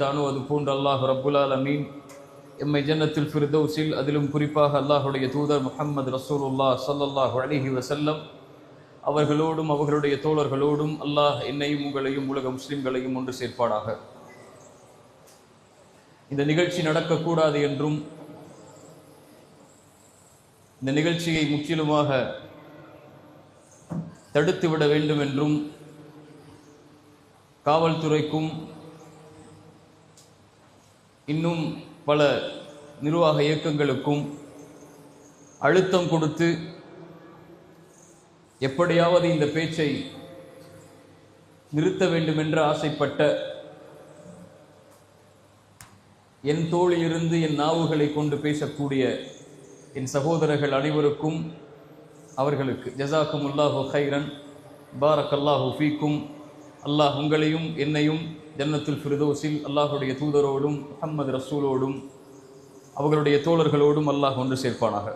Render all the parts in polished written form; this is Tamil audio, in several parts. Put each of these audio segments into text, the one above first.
அது போன்ற அல்லாஹ் ரப்புல் ஆலமீன் எம்மை ஜன்னத்துல் ஃபிர்தௌஸில் அதிலும் குறிப்பாக அல்லாஹுடைய தூதர் முஹம்மது ரசூலுல்லாஹ் ஸல்லல்லாஹு அலைஹி வஸல்லம் அவர்களோடும் அவர்களுடைய தோழர்களோடும் அல்லாஹ் என்னையும் உங்களையும் உலக முஸ்லிம்களையும் ஒன்று சேர்ப்பாடாக. இந்த நிகழ்ச்சி நடக்கக்கூடாது என்றும் இந்த நிகழ்ச்சியை முற்றிலுமாக தடுத்துவிட வேண்டும் என்றும் காவல்துறைக்கும் இன்னும் பல நிர்வாக இயக்கங்களுக்கும் அழுத்தம் கொடுத்து எப்படியாவது இந்த பேச்சை நிறுத்த வேண்டும் என்று ஆசைப்பட்ட என் தோளிலிருந்து என் நாவுகளை கொண்டு பேசக்கூடிய என் சகோதரர்கள் அனைவருக்கும் அவர்களுக்கு ஜஸாக்குமுல்லாஹு கைரன் பாரக்கல்லாஹு ஃபீக்கும். அல்லாஹ் உங்களையும் என்னையும் ஜன்னத்துல் ஃபிர்தௌஸில் அல்லாஹுடைய தூதரோடும் முஹம்மது ரசூலோடும் அவர்களுடைய தோழர்களோடும் அல்லாஹ் ஒன்று சேர்ப்பானாக.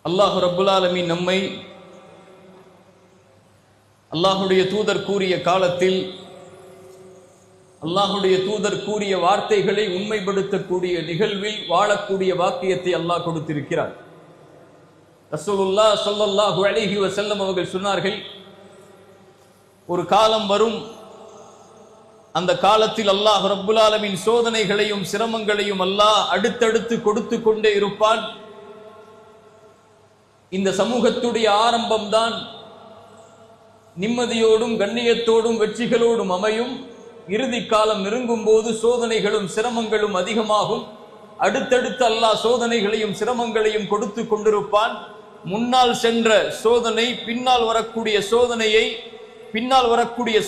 அல்லாஹ் ரப்புல் ஆலமீன் நம்மை அல்லாஹுடைய தூதர் கூறிய காலத்தில் அல்லாஹுடைய தூதர் கூறிய வார்த்தைகளை உண்மைப்படுத்தக்கூடிய நிகழ்வில் வாழக்கூடிய வாக்கியத்தை அல்லாஹ் கொடுத்திருக்கிறார். ரசூலுல்லாஹ் ஸல்லல்லாஹு அலைஹி வஸல்லம் அவர்கள் சொன்னார்கள், ஒரு காலம் வரும், அந்த காலத்தில் அல்லாஹ் ரப்புல் ஆலமீன் சோதனைகளையும் சிரமங்களையும் அல்லாஹ் அடுத்தடுத்து கொடுத்து கொண்டே இருப்பான். இந்த சமூகத்துடைய ஆரம்பம்தான் நிம்மதியோடும் கண்ணியத்தோடும் வெற்றிகளோடும் அமையும். இறுதி காலம் நெருங்கும் போது சோதனைகளும் சிரமங்களும் அதிகமாகும். அடுத்தடுத்து அல்லாஹ் சோதனைகளையும் சிரமங்களையும் கொடுத்து கொண்டிருப்பான். முன்னால் சென்ற சோதனை பின்னால் வரக்கூடிய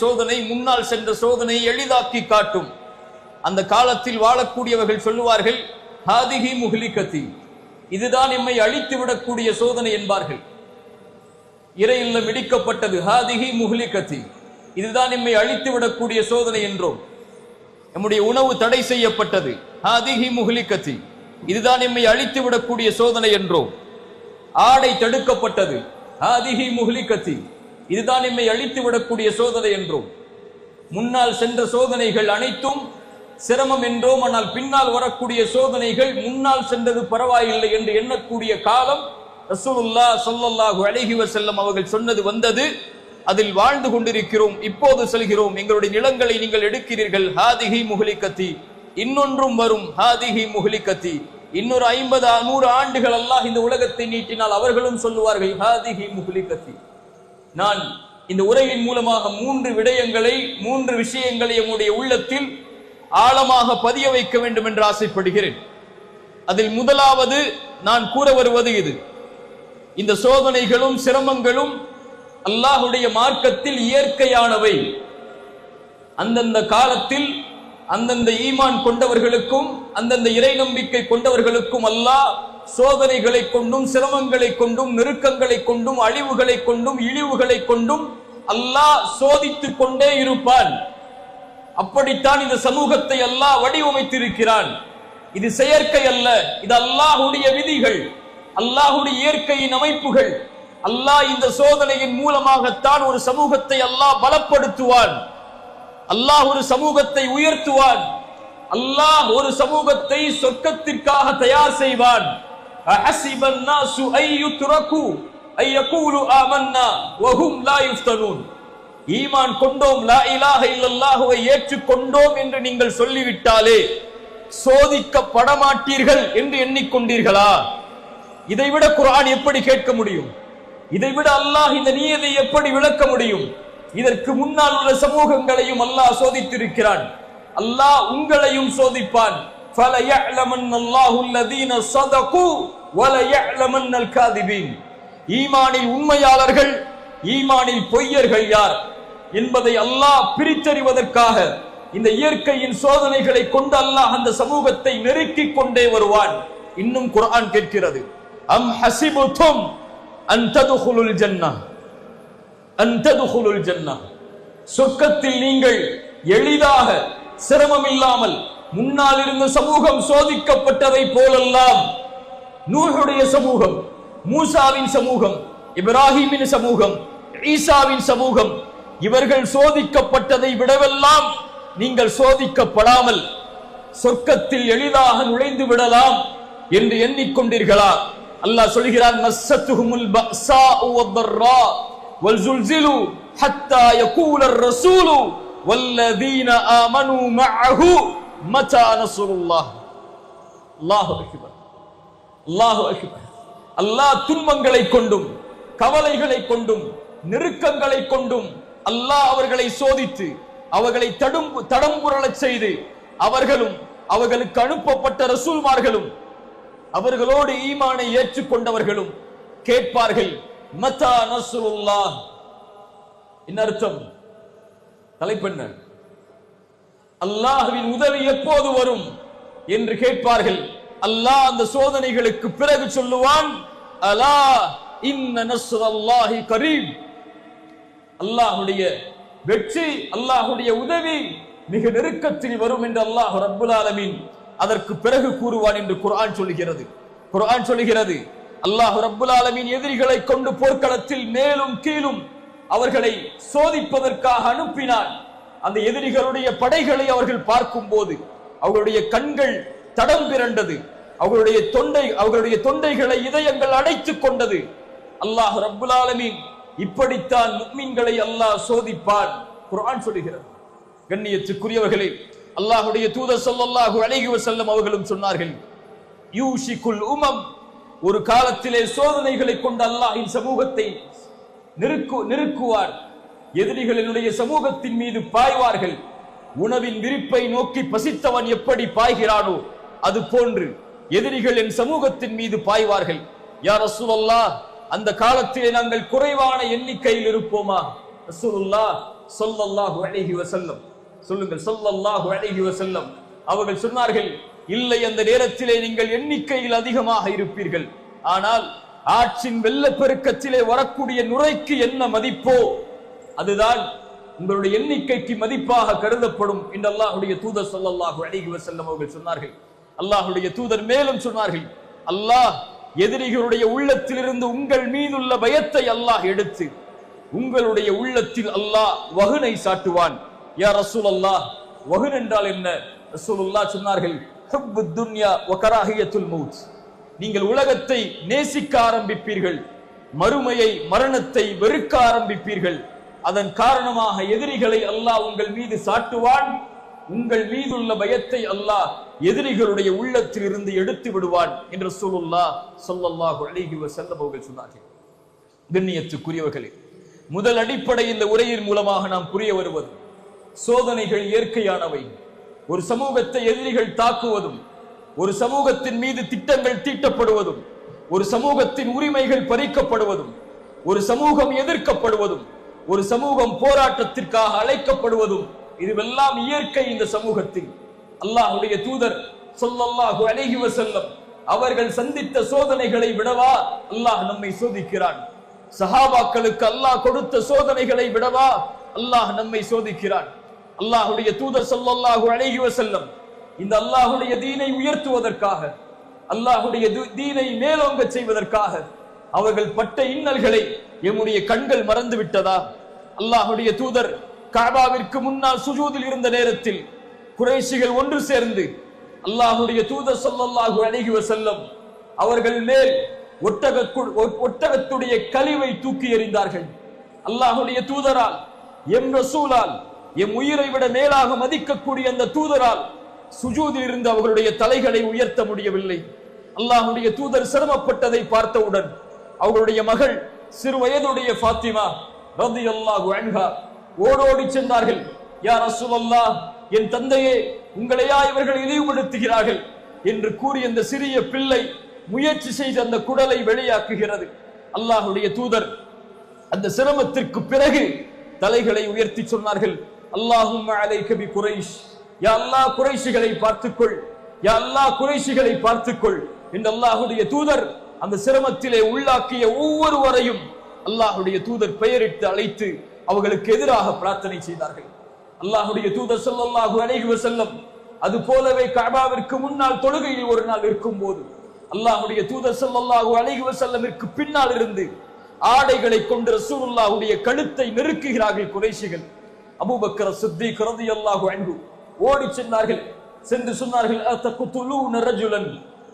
சோதனை முன்னால் சென்ற சோதனையை எளிதாக்கி காட்டும். அந்த காலத்தில் வாழக்கூடியவர்கள் சொல்லுவார்கள், ஹாதிஹி முஹ்லிகதி, இதுதான் எம்மை அழித்து விடக்கூடிய சோதனை என்பார்கள். இறை இல்லம் இடிக்கப்பட்டது, ஹாதிஹி முஹ்லிகதி, இதுதான் எம்மை அழித்து விடக்கூடிய சோதனை என்றோம். நம்முடைய உணவு தடை செய்யப்பட்டது, ஹாதிஹி முஹ்லிகதி, இதுதான் எம்மை அழித்து விடக்கூடிய சோதனை என்றோம். ஆடை தடுக்கப்பட்டது, ஹாதிஹி முஹ்லிகதி, இதுதான் எம்மை அழித்து விடக்கூடிய சோதனை என்றோம். முன்னால் சென்ற சோதனைகள் அனைத்தும் சிரமம் என்றோம். ஆனால் பின்னால் வரக்கூடிய சோதனைகள் முன்னால் சென்றது பரவாயில்லை என்று எண்ணக்கூடிய காலம் ரசூலுல்லாஹ் ஸல்லல்லாஹு அலைஹி வஸல்லம் அவர்கள் சொன்னது வந்தது. அதில் வாழ்ந்து கொண்டிருக்கிறோம். இப்போது செல்கிறோம். எங்களுடைய நிலங்களை நீங்கள் எடுக்கிறீர்கள், ஹாதிஹி முஹ்லிகதி, இன்னொன்றும் வரும், ஹாதிஹி முஹ்லிகதி. இன்னொரு 50-100 ஆண்டுகள் அல்லாஹ் இந்த உலகத்தை நீட்டினால் அவர்களும் சொல்லுவார்கள், ஹாதிஹி முஹ்லிகதி. நான் இந்த உரையின் மூலமாக 3 விஷயங்களை நம்முடைய உள்ளத்தில் ஆழமாக பதிய வைக்க வேண்டும் என்று ஆசைப்படுகிறேன். அதில் முதலாவது நான் கூற வருவது இது, இந்த சோதனைகளும் சிரமங்களும் அல்லாஹுடைய மார்க்கத்தில் இயற்கையானவை. அந்தந்த காலத்தில் அந்தந்த ஈமான் கொண்டவர்களுக்கும் அந்தந்த இறை நம்பிக்கை கொண்டவர்களுக்கும் அல்லாஹ் சோதனைகளை கொண்டும் சிரமங்களை கொண்டும் நெருக்கங்களை கொண்டும் அழிவுகளை கொண்டும் இழிவுகளை கொண்டும் அல்லாஹ் சோதித்துக் கொண்டே இருப்பான். அப்படித்தான் இந்த சமூகத்தை அல்லாஹ் வடிவமைத்திருக்கிறான். இது செயற்கை அல்ல, இது அல்லாஹுடைய விதிகள், அல்லாஹுடைய இயற்கையின் அமைப்புகள். அல்லாஹ் இந்த சோதனையின் மூலமாகத்தான் ஒரு சமூகத்தை அல்லாஹ் பலப்படுத்துவான். அல்லாஹ் ஒரு சமூகத்தை உயர்த்துவான். அல்லாஹ் ஒரு சமூகத்தை சொர்க்கத்திற்காக தயார் செய்வான். அஹஸிபன் நாசு அய்யுத்ரகு அய்யகூலு ஆமன்னா வஹும் லா யுஃப்தனூன். ஈமான் கொண்டோம், லா இலாஹ இல்லல்லாஹுவை ஏற்றுக்கொண்டோம் என்று நீங்கள் சொல்லிவிட்டாலே சோதிக்கப்பட மாட்டீர்கள் என்று எண்ணிக்கொண்டீர்களா? இதைவிட குர்ஆன் எப்படி கேட்க முடியும்? இதைவிட அல்லாஹ் இந்த நியதை எப்படி விளக்க முடியும்? இதற்கு முன்னால் உள்ள சமூகங்களையும் அல்லாஹ் சோதித்திருக்கிறான். அல்லாஹ் உங்களையும் சோதிப்பான். ஃபலயஅலமன்னல்லாஹு அல்லதீன ஸதகு வலயஅலமன்னல் காதிபீன். ஈமானில் உண்மையாளர்கள், ஈமானில் பொய்யர்கள் யார் என்பதை அல்லாஹ் பிரித்தறிவதற்காக இந்த இயற்கையின் சோதனைகளை கொண்டு அல்லாஹ் அந்த சமூகத்தை நெருக்கிக் கொண்டே வருவான். இன்னும் குர்ஆன் கேட்கிறது, அம் ஹஸிபுதும் அன் ததுகுலுல் ஜன்னah, அன் ததுகுலுல் ஜன்னah, சொர்க்கத்தில் நீங்கள் எளிதாக சிரமம் இல்லாமல், முன்னால் இருந்த சமூகம் சோதிக்கப்பட்டதை போலெல்லாம் நூஹுடைய சமூகம், மூசாவின் சமூகம், இப்ராஹீமின் சமூகம், ஈசாவின் சமூகம், இவர்கள் சோதிக்கப்பட்டதை விடவெல்லாம் நீங்கள் சோதிக்கப்படாமல் சொர்க்கத்தில் எளிதாக நுழைந்து விடலாம் என்று எண்ணிக்கொண்டீர்களா? அல்லாஹ் சொல்கிறான், மஸ்ஸத்துஹுமுல் பஅஸாஉ வத்தர்ரா வல்ஸுல்ஸிலு ஹத்தா யகூலர் ரசூலு வல்லதீன ஆமனூ மஅஹு மதா நஸ்ருல்லாஹ். அல்லாஹு அக்பர், அல்லாஹு அக்பர். அல்லாஹ் துன்பங்களை கொண்டும் கவலைகளை கொண்டும் நெருக்கங்களை கொண்டும் அல்லாஹ் அவர்களை சோதித்து அவர்களை தடம்புரளச் செய்து அவர்களும் அவர்களுக்கு அனுப்பப்பட்ட ரசூல்மார்களும் அவர்களோடு ஈமானை ஏற்றுக்கொண்டவர்களும் கேட்பார்கள், மதா நஸ்ருல்லாஹ். என்ன அர்த்தம்? தலைப்பெண்ண அல்லாஹ்வின் உதவி எப்போது வரும் என்று கேட்பார்கள். அல்லாஹ் அந்த சோதனைகளுக்கு பிறகு சொல்லுவான், அலா இன்ன நஸ்ரல்லாஹி கரீப். அல்லாஹ்வுடைய வெற்றி, அல்லாஹ்வுடைய உதவி மிக நெருக்கத்தில் வரும் என்று அல்லாஹ் ரப்புல் ஆலமீன் அதற்கு பிறகு கூறுவான் என்று குர்ஆன் சொல்கிறது. குர்ஆன் சொல்கிறது, அல்லாஹ் ரப்புல் ஆலமீன் எதிரிகளை கொண்டு போர்க்களத்தில் மேலும் கீழும் அவர்களை சோதிப்பதற்காக அனுப்பினான். அந்த எதிரிகளுடைய படைகளை அவர்கள் பார்க்கும் போது அவர்களுடைய கண்கள் தடம் பிறண்டது, அவர்களுடைய தொண்டைகளை இதயங்கள் அடைத்துக் கொண்டது. அல்லாஹ் ரப்புல் ஆலமீன் இப்படித்தான் முஃமின்களை அல்லாஹ் சோதிப்பான். குர்ஆன் சொல்கிறது. கண்ணியத்துக்குரியவர்களே, அல்லாஹ்வுடைய தூதர் ஸல்லல்லாஹு அலைஹி வஸல்லம் அவர்களும் சொன்னார்கள், யூஷிகுல் உமம், ஒரு காலத்திலே சோதனைகளை கொண்டு அல்லாஹ்வின் சமூகத்தை நெருக்குவார். எதிரிகளினுடைய சமூகத்தின் மீது பாய்வார்கள். உணவின் விரிப்பை நோக்கி பசித்தவன் எப்படி பாய்கிறானோ அது போன்று எதிரிகள் என் சமூகத்தின் மீது பாய்வார்கள். யா ரசூலல்லாஹ், அந்த காலத்திலே நாங்கள் குறைவான எண்ணிக்கையில் இருப்போமா? ரசூலுல்லாஹ் ஸல்லல்லாஹு அலைஹி வஸல்லம் சொல்லுங்கள், ஸல்லல்லாஹு அலைஹி வஸல்லம் அவர்கள் சொன்னார்கள், இல்லை, அந்த நேரத்திலே நீங்கள் எண்ணிக்கையில் அதிகமாக இருப்பீர்கள். ஆனால் ஆற்றின் வெள்ளப்பெருக்கத்திலே வரக்கூடிய நுரைக்கு என்ன மதிப்போ அதுதான் உங்களுடைய எண்ணிக்கைக்கு மதிப்பாக கருதப்படும் என்று அல்லாஹ்வுடைய தூதர் ஸல்லல்லாஹு அலைஹி வஸல்லம் அவர்கள் சொன்னார்கள். அல்லாஹ்வுடைய தூதர் மேலும் சொன்னார்கள், அல்லாஹ் எதிரிகளுடைய உள்ளத்திலிருந்து உங்கள் மீதுள்ள பயத்தை அல்லாஹ் எடுத்து உங்களுடைய உள்ளத்தில் அல்லாஹ் வஹனை சாட்டுவான். யா ரசூலல்லாஹ், வஹன் என்றால் என்ன? ரசூலுல்லாஹ் சொன்னார்கள், ஹுப்புத் துன்யா வ கராஹியத்துல் மௌத். நீங்கள் உலகத்தை நேசிக்க ஆரம்பிப்பீர்கள், மறுமையை மரணத்தை வெறுக்க ஆரம்பிப்பீர்கள். அதன் காரணமாக எதிரிகளை அல்லாஹ் உங்கள் மீது சாட்டுவான். உங்கள் மீதுள்ள பயத்தை அல்லாஹ் எதிரிகளுடைய உள்ளத்தில் இருந்து எடுத்து விடுவான் என்று ரசூலுல்லாஹ் ஸல்லல்லாஹு அலைஹி வஸல்லம் அவர்கள் சொன்னார்கள். கண்ணியத்துக்குரியவர்களே, முதல் அடிப்படை இந்த உரையின் மூலமாக நாம் புரிய வருவது, சோதனைகள் இயற்கையானவை. ஒரு சமூகத்தை எதிரிகள் தாக்குவதும், ஒரு சமூகத்தின் மீது திட்டங்கள் தீட்டப்படுவதும், ஒரு சமூகத்தின் உரிமைகள் பறிக்கப்படுவதும், ஒரு சமூகம் எதிர்க்கப்படுவதும், ஒரு சமூகம் போராட்டத்திற்காக அழைக்கப்படுவதும், இதுவெல்லாம் இயற்கை. இந்த சமூகத்தில் அல்லாஹ்வுடைய தூதர் ஸல்லல்லாஹு அலைஹி வஸல்லம் அவர்கள் சந்தித்த சோதனைகளை விடவா அல்லாஹ் நம்மை சோதிக்கிறான்? சஹாபாக்களுக்கு அல்லாஹ் கொடுத்த சோதனைகளை விடவா அல்லாஹ் நம்மை சோதிக்கிறான்? அல்லாஹ்வுடைய தூதர் ஸல்லல்லாஹு அலைஹி வஸல்லம் இந்த அல்லாஹ்வுடைய தீனை உயர்த்துவதற்காக, அல்லாஹ்வுடைய தீனை மேலோங்க செய்வதற்காக அவர்கள் பட்ட இன்னல்களை எம்முடைய கண்கள் மறந்து விட்டதா? அல்லாஹ்வுடைய தூதர் கஅபாவிற்கு முன்னால் சுஜூதில் இருந்த நேரத்தில் குறைஷிகள் ஒன்று சேர்ந்து அல்லாஹ்வுடைய தூதர் ஸல்லல்லாஹு அலைஹி வஸல்லம் அவர்கள் மேல் ஒட்டகத்துடைய கழிவை தூக்கி எறிந்தார்கள். அல்லாஹ்வுடைய தூதரால், எம் ரசூலால், எம் உயிரை விட மேலாக மதிக்கக்கூடிய அந்த தூதரால் சுஜூதில் இருந்து அவர்களுடைய தலைகளை உயர்த்த முடியவில்லை. அல்லாஹ்வுடைய தூதர் சிரமப்பட்டதை பார்த்தவுடன் அவர்களுடைய மகள் சிறு வயதுடைய ஃபாத்திமா ரலியல்லாஹு அன்ஹா ஓடோடி சென்றார்கள். யா ரசூலல்லாஹ், என் தந்தையே, உங்களையா இவர்கள் இழிவுபடுத்துகிறார்கள் என்று கூறி அந்த சிறிய பிள்ளை முயற்சி செய்து அந்த குடலை வெளியாக்குகிறது. அல்லாஹ்வுடைய தூதர் அந்த சிரமத்திற்கு பிறகு தலைகளை உயர்த்தி சொன்னார்கள், அல்லாஹும்ம அலைக பி குரைஷ், யா அல்லாஹ் குறைஷிகளை பார்த்துக்கொள், யா அல்லாஹ் குறைஷிகளை பார்த்துக்கொள் என்று அல்லாஹ்வுடைய தூதர் அந்த சிரமத்திலே உள்ளாக்கிய ஒவ்வொருவரையும் அல்லாஹ்வுடைய தூதர் பெயரிட்டு அழைத்து அவர்களுக்கு எதிராக பிரார்த்தனை செய்தார்கள். அல்லாஹ்வுடைய தூதர் ஸல்லல்லாஹு அலைஹி வஸல்லம் அது போலவே கஅபாவிற்கு முன்னால் தொழுகையில் ஒரு நாள் இருக்கும் போது அல்லாஹ்வுடைய தூதர் ஸல்லல்லாஹு அலைஹி வஸல்லமிற்கு பின்னால் இருந்து ஆடைகளை கொண்டு ரசூலுல்லாஹுடைய கழுத்தை நெருக்குகிறார்கள் குறைஷிகள். அபூபக்கர் சித்திக் ரலியல்லாஹு அன்ஹு ஓடி சென்றார்கள். சென்று சொன்னார்கள், அத்தகுதுலூன ரஜுலன்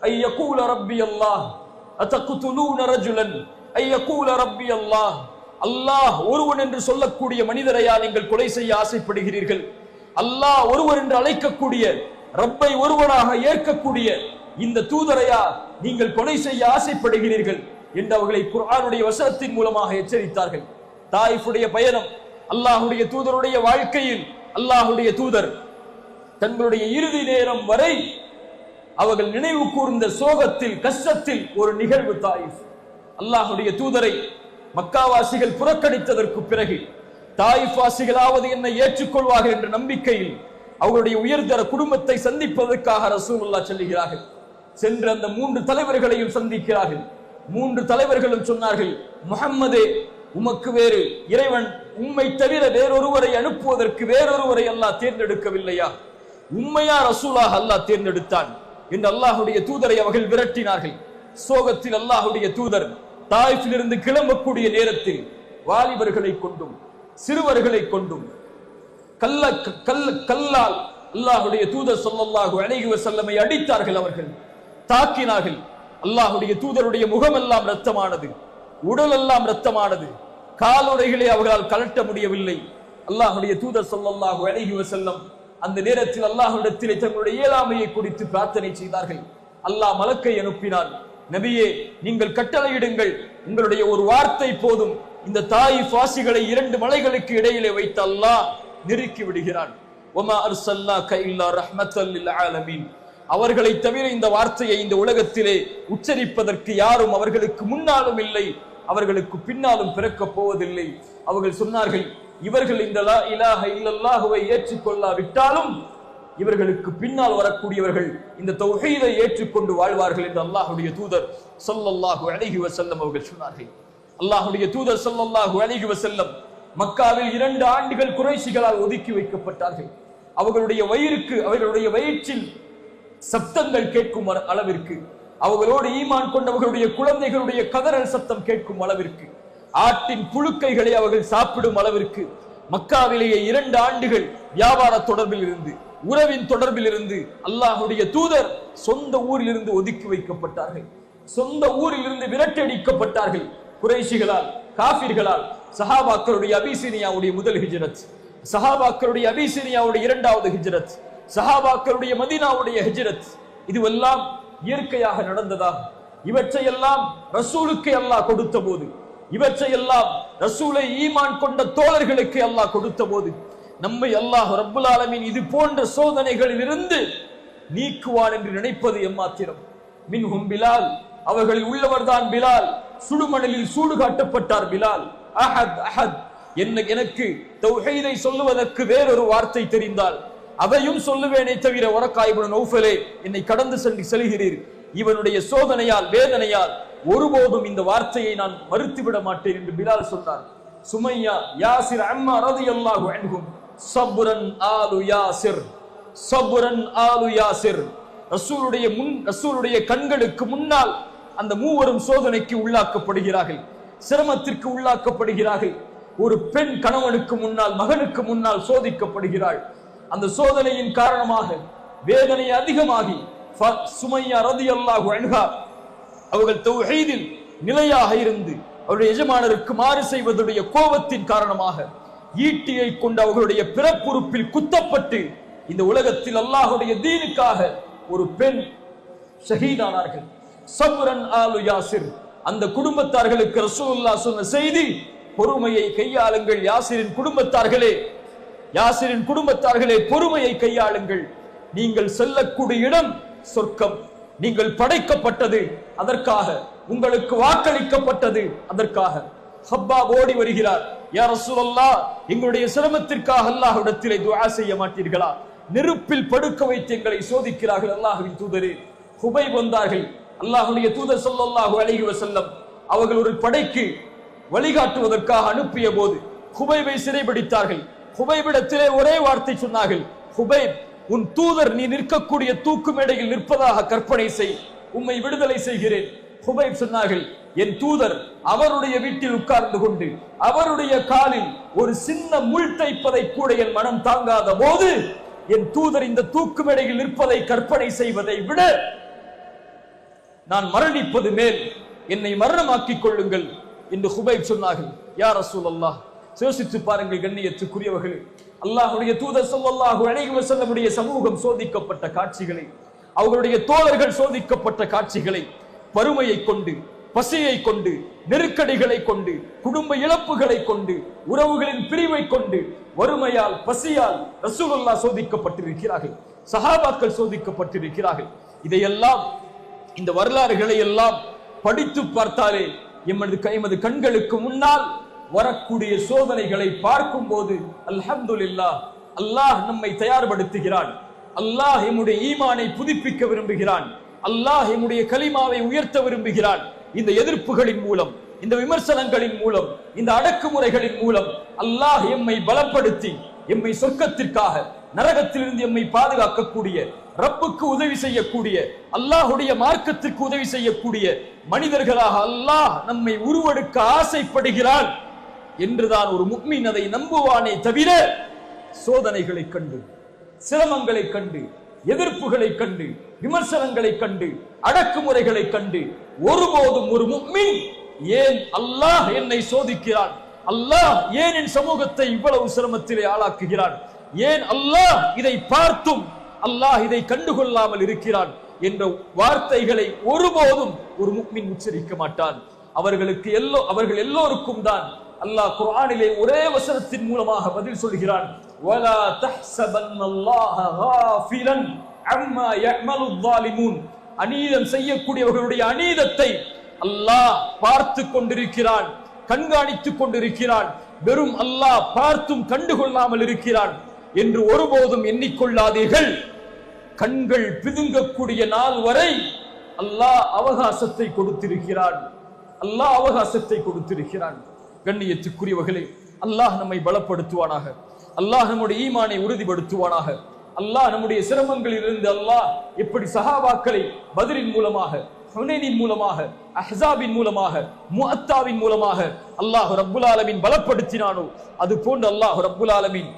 ஐ யகூல ரப்பி அல்லாஹ், அத்தகுதுலூன ரஜுலன் ஐ யகூல ரப்பி அல்லாஹ். அல்லாஹ் ஒருவன் என்று சொல்லக்கூடிய மனிதரையா நீங்கள் கொலை செய்ய ஆசைப்படுகிறீர்கள்? அல்லாஹ் ஒருவர் என்று அழைக்கக்கூடிய, ரப்பை ஒருவனாக ஏற்கக்கூடிய இந்த தூதரையா நீங்கள் கொலை செய்ய ஆசைப்படுகிறீர்கள் என்று அவர்களை குர்ஆனுடைய வசனத்தின் மூலமாக எச்சரித்தார்கள். தாயிஃபுடைய பயணம், அல்லாஹுடைய தூதருடைய வாழ்க்கையில் அல்லாஹுடைய தூதர் தங்களுடைய இறுதி நேரம் வரை அவர்கள் நினைவு கூர்ந்த சோகத்தில், கஷ்டத்தில் ஒரு நிகழ்வு தாயிஃப். அல்லாஹுடைய தூதரை மக்காவாசிகள் புறக்கணித்ததற்கு பிறகு தாயிஃப் வாசிகளாவது என்னை ஏற்றுக்கொள்வார்கள் என்ற நம்பிக்கையில் அவர்களுடைய உயர்தர குடும்பத்தை சந்திப்பதற்காக ரசூலுல்லாஹ் செல்கிறார்கள். சென்று அந்த 3 தலைவர்களையும் சந்திக்கிறார்கள். 3 தலைவர்களும் சொன்னார்கள், முஹம்மதே, உமக்கு வேறு இறைவன் உம்மை தவிர வேறொருவரை அனுப்புவதற்கு வேறொருவரை அல்லாஹ் தேர்ந்தெடுக்கவில்லையா? உம்மையா ரசூலாக அல்லாஹ் தேர்ந்தெடுத்தான் என்று அல்லாஹுடைய தூதரை அவர்கள் விரட்டினார்கள். சோகத்தில் அல்லாஹுடைய தூதர் தாயிஃபிலிருந்து கிளம்பக்கூடிய நேரத்தில் வாலிபர்களை கொண்டும் சிறுவர்களை கொண்டும் கல்லால் அல்லாஹுடைய தூதர் ஸல்லல்லாஹு அலைஹி வஸல்லமை அடித்தார்கள். அவர்கள் தாக்கினார்கள். அல்லாஹுடைய தூதருடைய முகமெல்லாம் இரத்தமானது, உடல் எல்லாம் இரத்தமானது. காலுறைகளை அவர்களால் கலட்ட முடியவில்லை. அல்லாஹுடைய தூதர் ஸல்லல்லாஹு அலைஹி வஸல்லம் அந்த நேரத்தில் அல்லாஹ்விடத்திலே தங்களுடைய இயலாமையை குறித்து பிரார்த்தனை செய்தார்கள். அல்லாஹ் மலக்கை அனுப்பினான். நபியே, நீங்கள் கட்டளையிடுங்கள், உங்களுடைய ஒரு வார்த்தை போதும், இந்த தாயிஃப் வாசிகளை 2 மலைகளுக்கு இடையிலே வைத்து அல்லாஹ் நெருக்கி விடுகிறான். வமா அர்ஸல்னாக இல்லா ரஹ்மத்தல் லில் ஆலமீன். அவர்களை தவிர இந்த வார்த்தையை இந்த உலகத்திலே உச்சரிப்பதற்கு யாரும் அவர்களுக்கு முன்னாலும் இல்லை, அவர்களுக்கு பின்னாலும் பிறக்கப் போவதில்லை. அவர்கள் சொன்னார்கள், இவர்கள் இந்த லா இலாஹ இல்லல்லாஹுவை ஏற்றுக்கொள்ளாவிட்டாலும் இவர்களுக்கு பின்னால் வரக்கூடியவர்கள் இந்த தௌஹீதை ஏற்றுக்கொண்டு வாழ்வார்கள் என்று அல்லாஹுடைய தூதர் ஸல்லல்லாஹு அலைஹி வஸல்லம் அவர்கள் சொன்னார்கள். அல்லாஹுடைய தூதர் ஸல்லல்லாஹு அலைஹி வஸல்லம் மக்காவில் 2 ஆண்டுகள் குறைஷிகளால் ஒதுக்கி வைக்கப்பட்டார்கள். அவர்களுடைய வயிற்றில் சப்தங்கள் கேட்கும் அளவிற்கு, அவர்களோடு ஈமான் கொண்டவர்களுடைய குழந்தைகளுடைய கதறல் சத்தம் கேட்கும் அளவிற்கு, ஆட்டின் புழுக்கைகளை அவர்கள் சாப்பிடும் அளவிற்கு மக்காவிலேயே 2 ஆண்டுகள் வியாபார தொடர்பில் இருந்து, உறவின் தொடர்பில் இருந்து அல்லாஹுடைய தூதர் சொந்த ஊரில் இருந்து ஒதுக்கி வைக்கப்பட்டார்கள். சொந்த ஊரில் இருந்து விரட்டடிக்கப்பட்டார்கள். குறைஷிகளால், காஃபிர்களால். சஹாபாக்களுடைய அபிசீனியாவுடைய முதல் ஹிஜ்ரத், சஹாபாக்களுடைய அபிசீனியாவுடைய 2வது ஹிஜ்ரத், சஹாபாக்களுடைய மதீனாவுடைய ஹிஜ்ரத், இதுவெல்லாம் இயற்கையாக நடந்ததா? இவற்றையெல்லாம் ரசூலுக்கு அல்லாஹ் கொடுத்த போது, இவற்றையெல்லாம் ரசூலை ஈமான் கொண்ட தோழர்களுக்கு அல்லாஹ் கொடுத்த போது, நம்மை அல்லாஹ் ரப்புல் ஆலமீன் இது போன்ற சோதனைகளில் இருந்து நீக்குவான் என்று நினைப்பது எம்மாத்திரம்? மின்ஹும் பிலால், அவர்களில் உள்ளவர்தான் பிலால். சுடுமணலில் சூடு காட்டப்பட்டார் பிலால். அஹத் அஹத், எனக்கு தௌஹீதை சொல்லுவதற்கு வேறொரு வார்த்தை தெரிந்தால் அதையும் சொல்லுவேனே தவிர, வரக்கா இப்னு நௌஃபலே, என்னை கடந்து செல்கிறீர், இவனுடைய சோதனையால், வேதனையால் ஒருபோதும் இந்த வார்த்தையை நான் மறுத்துவிட மாட்டேன் என்று பிலால் சொன்னார். சுமையா, யாசிர், அம்மா ரலியல்லாஹு அன்ஹும், சப்ரன் ஆலு யாசிர், சப்ரன் ஆலு யாசிர். ரசூலுடைய கண்களுக்கு முன்னால் அந்த மூவரும் சோதனைக்கு உள்ளாக்கப்படுகிறார்கள், சிரமத்திற்கு உள்ளாக்கப்படுகிறார்கள். ஒரு பெண் கணவனுக்கு முன்னால், மகனுக்கு முன்னால் சோதிக்கப்படுகிறாள். அந்த சோதனையின் காரணமாக வேதனை அதிகமாகி சுமையா ரலியல்லாஹு அன்ஹா அவர்கள் தௌஹீதில் நிலையாக இருந்து அவருடைய எஜமானருக்கு மாறு செய்வதுடைய கோபத்தின் காரணமாக ஈட்டியை கொண்டு அவர்களுடைய பிறப்புறுப்பில் குத்தப்பட்டு இந்த உலகத்தில் அல்லாஹுடைய தீனுக்காக ஒரு பெண் ஷஹீதானார்கள். சப்ரன் ஆலு யாசிர். அந்த குடும்பத்தார்களுக்கு ரசூலுல்லாஹ் சொன்ன செய்தி, பொறுமையை கையாளுங்கள் யாசிரின் குடும்பத்தார்களே, யாசிரின் குடும்பத்தார்களே, பொறுமையை கையாளுங்கள். நீங்கள் செல்லக்கூடிய இடம் சொர்க்கம். நீங்கள் படைக்கப்பட்டது அதற்காக, உங்களுக்கு வாக்களிக்கப்பட்டது அதற்காக. ஹப்பாப் ஓடி வருகிறார். யா ரசூலல்லாஹ், எங்களுடைய சிரமத்திற்காக அல்லாஹ்விடத்திலே துஆ செய்ய மாட்டீர்களா? நெருப்பில் படுக்க வைத்து எங்களை சோதிக்கிறார்கள் அல்லாஹ்வின் தூதரே. ஹுபைப் வந்தார்கள். அல்லாஹ்வுடைய தூதர் ஸல்லல்லாஹு அலைஹி வஸல்லம் அவர்கள் ஒரு படைக்கு வழிகாட்டுவதற்காக அனுப்பிய போது ஹுபைபை சிறைபிடித்தார்கள். ஹுபைபிடத்திலே ஒரே வார்த்தை சொன்னார்கள், ஹுபைப், உன் தூதர் நீ நிற்கக்கூடிய தூக்கு மேடையில் நிற்பதாக கற்பனை செய், உம்மை விடுதலை செய்கிறேன். ஹுபைப் சொன்னார்கள், என் தூதர் அவருடைய வீட்டில் உட்கார்ந்து கொண்டு அவருடைய காலில் ஒரு சின்ன முள் தைப்பதை கூட என் மனம் தாங்காத போது என் தூதர் இந்த தூக்கு மேடையில் நிற்பதை கற்பனை செய்வதை விட நான் மரணிப்பது மேல், என்னை மரணமாக்கிக் கொள்ளுங்கள் என்று ஹுபைப் சொன்னார்கள். யா ரசூலல்லாஹ், யோசித்து பாருங்கள் கண்ணியத்துக்குரியவர்களே, அல்லாஹ்வுடைய தூதர் ஸல்லல்லாஹு அலைஹி வஸல்லமுடைய சமூகம் சோதிக்கப்பட்ட காட்சிகளை, அவர்களுடைய தோழர்கள் சோதிக்கப்பட்ட காட்சிகளை, வறுமையை கொண்டு, பசியை கொண்டு, நெருக்கடிகளை கொண்டு, குடும்ப இழப்புகளை கொண்டு, உறவுகளின் பிரிவை கொண்டு, வறுமையால் பசியால் ரசூலுல்லாஹ் சோதிக்கப்பட்டிருக்கிறார்கள், சஹாபாக்கள் சோதிக்கப்பட்டிருக்கிறார்கள். இதையெல்லாம், இந்த வரலாறுகளை எல்லாம் படித்து பார்த்தாலே எமது கண்களுக்கு முன்னால் வரக்கூடிய சோதனைகளை பார்க்கும் போது அல்ஹம்துலில்லாஹ், அல்லாஹ் நம்மை தயார்படுத்துகிறான். அல்லாஹ் எம்முடைய ஈமானை புதுப்பிக்க விரும்புகிறான். அல்லாஹ் எம்முடைய கலிமாவை உயர்த்த விரும்புகிறான். இந்த எதிர்ப்புகளின் மூலம், இந்த விமர்சனங்களின் மூலம், இந்த அடக்குமுறைகளின் மூலம் அல்லாஹ் எம்மை பலப்படுத்தி எம்மை சொர்க்கத்திற்காக, நரகத்திலிருந்து எம்மை பாதுகாக்கக்கூடிய, ரப்புக்கு உதவி செய்யக்கூடிய, அல்லாஹுடைய மார்க்கத்திற்கு உதவி செய்யக்கூடிய மனிதர்களாக அல்லாஹ் நம்மை உருவெடுக்க ஆசைப்படுகிறான் என்றுதான் ஒரு முஃமின் அதை நம்புவானே தவிர, சோதனைகளை கண்டு, சிரமங்களை கண்டு, எதிர்ப்புகளை கண்டு, விமர்சனங்களை கண்டு, அடக்குமுறைகளை கண்டு ஒருபோதும் ஒரு முஃமின் ஏன் அல்லாஹ் என்னை சோதிக்கிறான், அல்லாஹ் ஏன் என் சமூகத்தை இவ்வளவு சிரமத்திலே ஆளாக்குகிறான், ஏன் அல்லாஹ் இதை பார்த்தும் அல்லாஹ் இதை கண்டுகொள்ளாமல் இருக்கிறான் என்ற வார்த்தைகளை ஒருபோதும் ஒரு முஃமின் உச்சரிக்க மாட்டான். அவர்கள் எல்லோருக்கும் தான் அல்லாஹ் குர்ஆனிலே ஒரே வசனத்தின் மூலமாக பதில் சொல்கிறான். வலா தஹ்ஸபன்னல்லாஹ காஃபிலன் அம்மா யஅமலுல் ஸாலிமூன். அநீதம் செய்யக்கூடியவர்களுடைய அநீதத்தை அல்லாஹ் பார்த்து கொண்டிருக்கிறான், கண்காணித்துக் கொண்டிருக்கிறான். வெறும் அல்லாஹ் பார்த்தும் கண்டுகொள்ளாமல் இருக்கிறான் என்று ஒருபோதும் எண்ணிக்கொள்ளாதீர்கள். கண்கள் பிதுங்கக்கூடிய நாள் வரை அல்லாஹ் அவகாசத்தை கொடுத்திருக்கிறான். அல்லாஹ் அவகாசத்தை கொடுத்திருக்கிறான். கண்ணியத்துக்குரியவர்களே, அல்லாஹ் நம்மை பலப்படுத்துவானாக. அல்லாஹ் நம்முடைய ஈமானை உறுதிப்படுத்துவானாக. அல்லாஹ் நம்முடைய சிரமங்களிலிருந்து அல்லாஹ் எப்படி சஹாபாக்களை பத்ரின் மூலமாக, ஹுனைனின் மூலமாக, அஹ்ஸாபின் மூலமாக, முஅத்தாவின் மூலமாக அல்லாஹ் ரப்புல் ஆலமீன் பலப்படுத்தினானோ, அது போன்று அல்லாஹ் ரப்புல் ஆலமீன்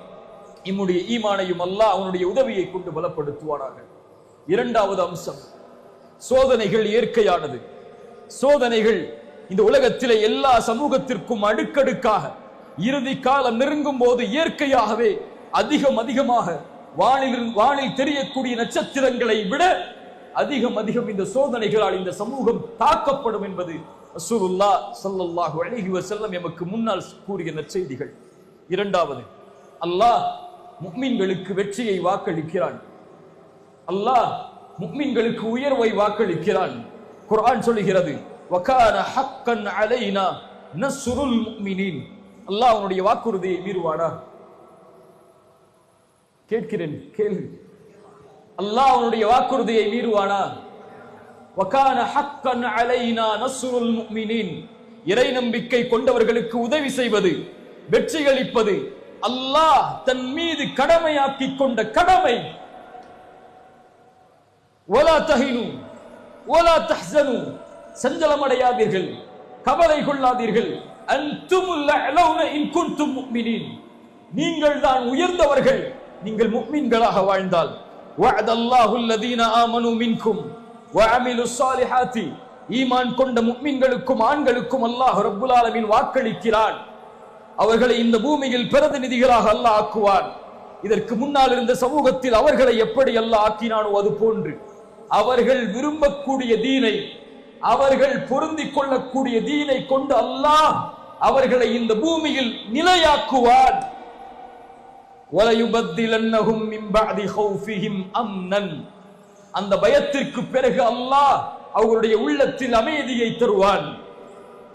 நம்முடைய ஈமானையும் அல்லாஹ் அவனுடைய உதவியை கொண்டு பலப்படுத்துவானாக. இரண்டாவது அம்சம், சோதனைகள் இயற்கையானது. சோதனைகள் இந்த உலகத்திலே எல்லா சமூகத்திற்கும் அடுக்கடுக்காக இறுதி காலம் நெருங்கும் போது இயற்கையாகவே அதிகமாக வானில் தெரியக்கூடிய நட்சத்திரங்களை விட அதிகம் இந்த சோதனைகளால் இந்த சமூகம் தாக்கப்படும் என்பது ரசூலுல்லாஹ் ஸல்லல்லாஹு அலைஹி வஸல்லம் எமக்கு முன்னால் கூறிய நற்செய்திகள். இரண்டாவது, அல்லாஹ் முஃமின்களுக்கு வெற்றியை வாக்களிக்கிறான். அல்லாஹ் முஃமின்களுக்கு உயர்வை வாக்களிக்கிறான். குர்ஆன் சொல்கிறது, வகான ஹக்கன் அலைனா நஸ்ருல் முஃமினீன். அல்லாஹ் அவனுடைய வாக்குறுதியை மீறுவானா? கேட்கிறேன், கேள்வி. அல்லாஹ் அவனுடைய வாக்குறுதியை மீறுவானா? வகான ஹக்கன் அலைனா நஸ்ருல் முஃமினீன். இறை நம்பிக்கை கொண்டவர்களுக்கு உதவி செய்வது, வெற்றியளிப்பது அல்லாஹ் தன் மீது கடமையாக்கி கொண்ட கடமை. வலா தஹினு வலா தஹ்ஸனு. சஞ்சலமடையாதீர்கள், கவலை கொள்ளாதீர்கள். அன்துமுல் அலௌன இன் குன்தும் முஃமினீன். நீங்கள் தான் உயர்ந்தவர்கள் நீங்கள் முஃமின்களாக வாழ்ந்தால். வஅதல்லாஹு அல்லதீன ஆமனு மின்கும் வஅமிலுஸ் ஸாலிஹாத்தி. ஈமான் கொண்ட முஃமின்களுக்கும் ஆண்களுக்கும் அல்லாஹ் ரப்புல் ஆலமீன் வாக்களிக்கிறான். அவர்களை இந்த பூமியில் பிரதிநிதிகளாக அல்லாஹ் ஆக்குவான். இதற்கு முன்னால் இருந்த சமூகத்தில் அவர்களை எப்படி அல்லாஹ் ஆக்கினானோ அது போன்று அவர்கள் விரும்பக்கூடிய தீனை, அவர்கள் பொருந்திக் கொள்ளக்கூடிய தீனை கொண்டு அல்லாஹ் அவர்களை இந்த பூமியில் நிலையாக்குவான். வலயுபத்திலன்னஹும் மின் பஅதி ஹௌஃபிஹிம் அம்னன். அந்த பயத்திற்கு பிறகு அல்லாஹ் அவர்களுடைய உள்ளத்தில் அமைதியை தருவான்.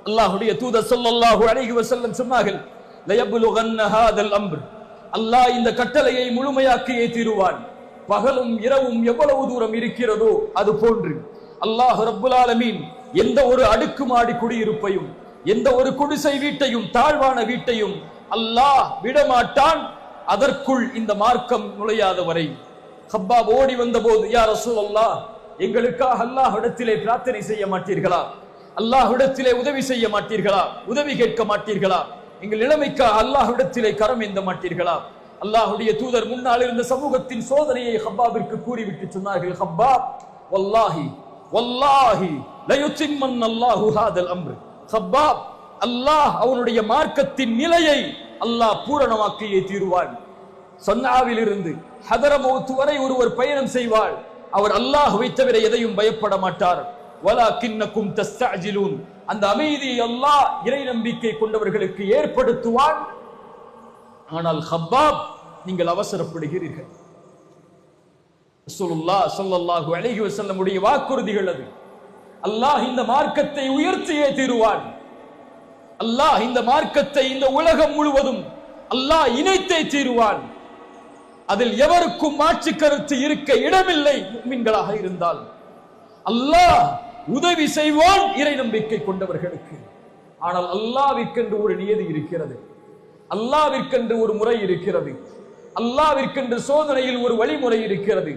அல்லாஹ்வுடைய தூதர் ஸல்லல்லாஹு அலைஹி வஸல்லம் சொன்னார்கள், லயப்லுகன்ன ஹாதல் அம்ர். அல்லாஹ் இந்த கட்டளையை முழுமையாக்கியே தீருவான். பகலும் இரவும் எவ்வளவு தூரம் இருக்கிறதோ அது போன்று அல்லாஹ் ரப்புல் ஆலமீன் எந்த ஒரு அடுக்குமாடி குடியிருப்பையும், எந்த ஒரு குடிசை வீட்டையும், தாழ்வான வீட்டையும் அல்லாஹ் விடமாட்டான் அதற்குள் இந்த மார்க்கம் நுழையாத வரை. ஹப்பாப் ஓடி வந்த போது, யா ரசூலல்லாஹ், எங்களுக்காக அல்லாஹ்விடத்திலே பிரார்த்தனை செய்ய மாட்டீர்களா? அல்லாஹ்விடத்திலே உதவி செய்ய மாட்டீர்களா? உதவி கேட்க மாட்டீர்களா? எங்கள் நிலைமைக்காக அல்லாஹ்விடத்திலே கரம் ஏந்த மாட்டீர்களா? அல்லாஹ்வுடைய தூதர் முன்னால் இருந்த சமூகத்தின் சோதனையை ஹப்பாபிற்கு கூறிவிட்டு சொன்னார்கள், ஹப்பாப் வல்லாஹி வல்லாஹி லயுத்திம்மன் அல்லாஹு ஹாதல் அம்ர். ஹப்பாப், அல்லாஹ் அவனுடைய மார்க்கத்தின் நிலையை அல்லாஹ் பூரணமாக்கியே தீருவான். சன்னாவில் இருந்து ஹதரமௌத் வரை ஒருவர் பயணம் செய்வார். அவர் அல்லாஹ்வை தவிர எதையும் பயப்பட மாட்டார். வலாக்கின்னக்கும் தஸ்தஅஜிலூன். அந்த அமைதியை அல்லாஹ் இறை நம்பிக்கை கொண்டவர்களுக்கு ஏற்படுத்துவான். ஆனால் ஹப்பாப், நீங்கள் அவசரப்படுகிறீர்கள். ரசூலுல்லாஹ் ஸல்லல்லாஹு அலைஹி வஸல்லம் உடைய வாக்குறுதிகள் அது. அல்லாஹ் இந்த மார்க்கத்தை உயர்த்தியே தீருவான். அல்லாஹ் இந்த மார்க்கத்தை இந்த உலகம் முழுவதும் அல்லாஹ் இணைத்தே தீருவான். அதில் எவருக்கும் மாற்று கருத்து இருக்க இடமில்லை. முஃமின்களாக இருந்தால் அல்லாஹ் உதவி செய்வான் இறை நம்பிக்கை கொண்டவர்களுக்கு. ஆனால் அல்லாஹ்விற்கென்று ஒரு நியதி இருக்கிறது, அல்லாஹ்விற்கென்று ஒரு முறை இருக்கிறது, அல்லாஹ்விற்கென்று சோதனையில் ஒரு வழிமுறை இருக்கிறது.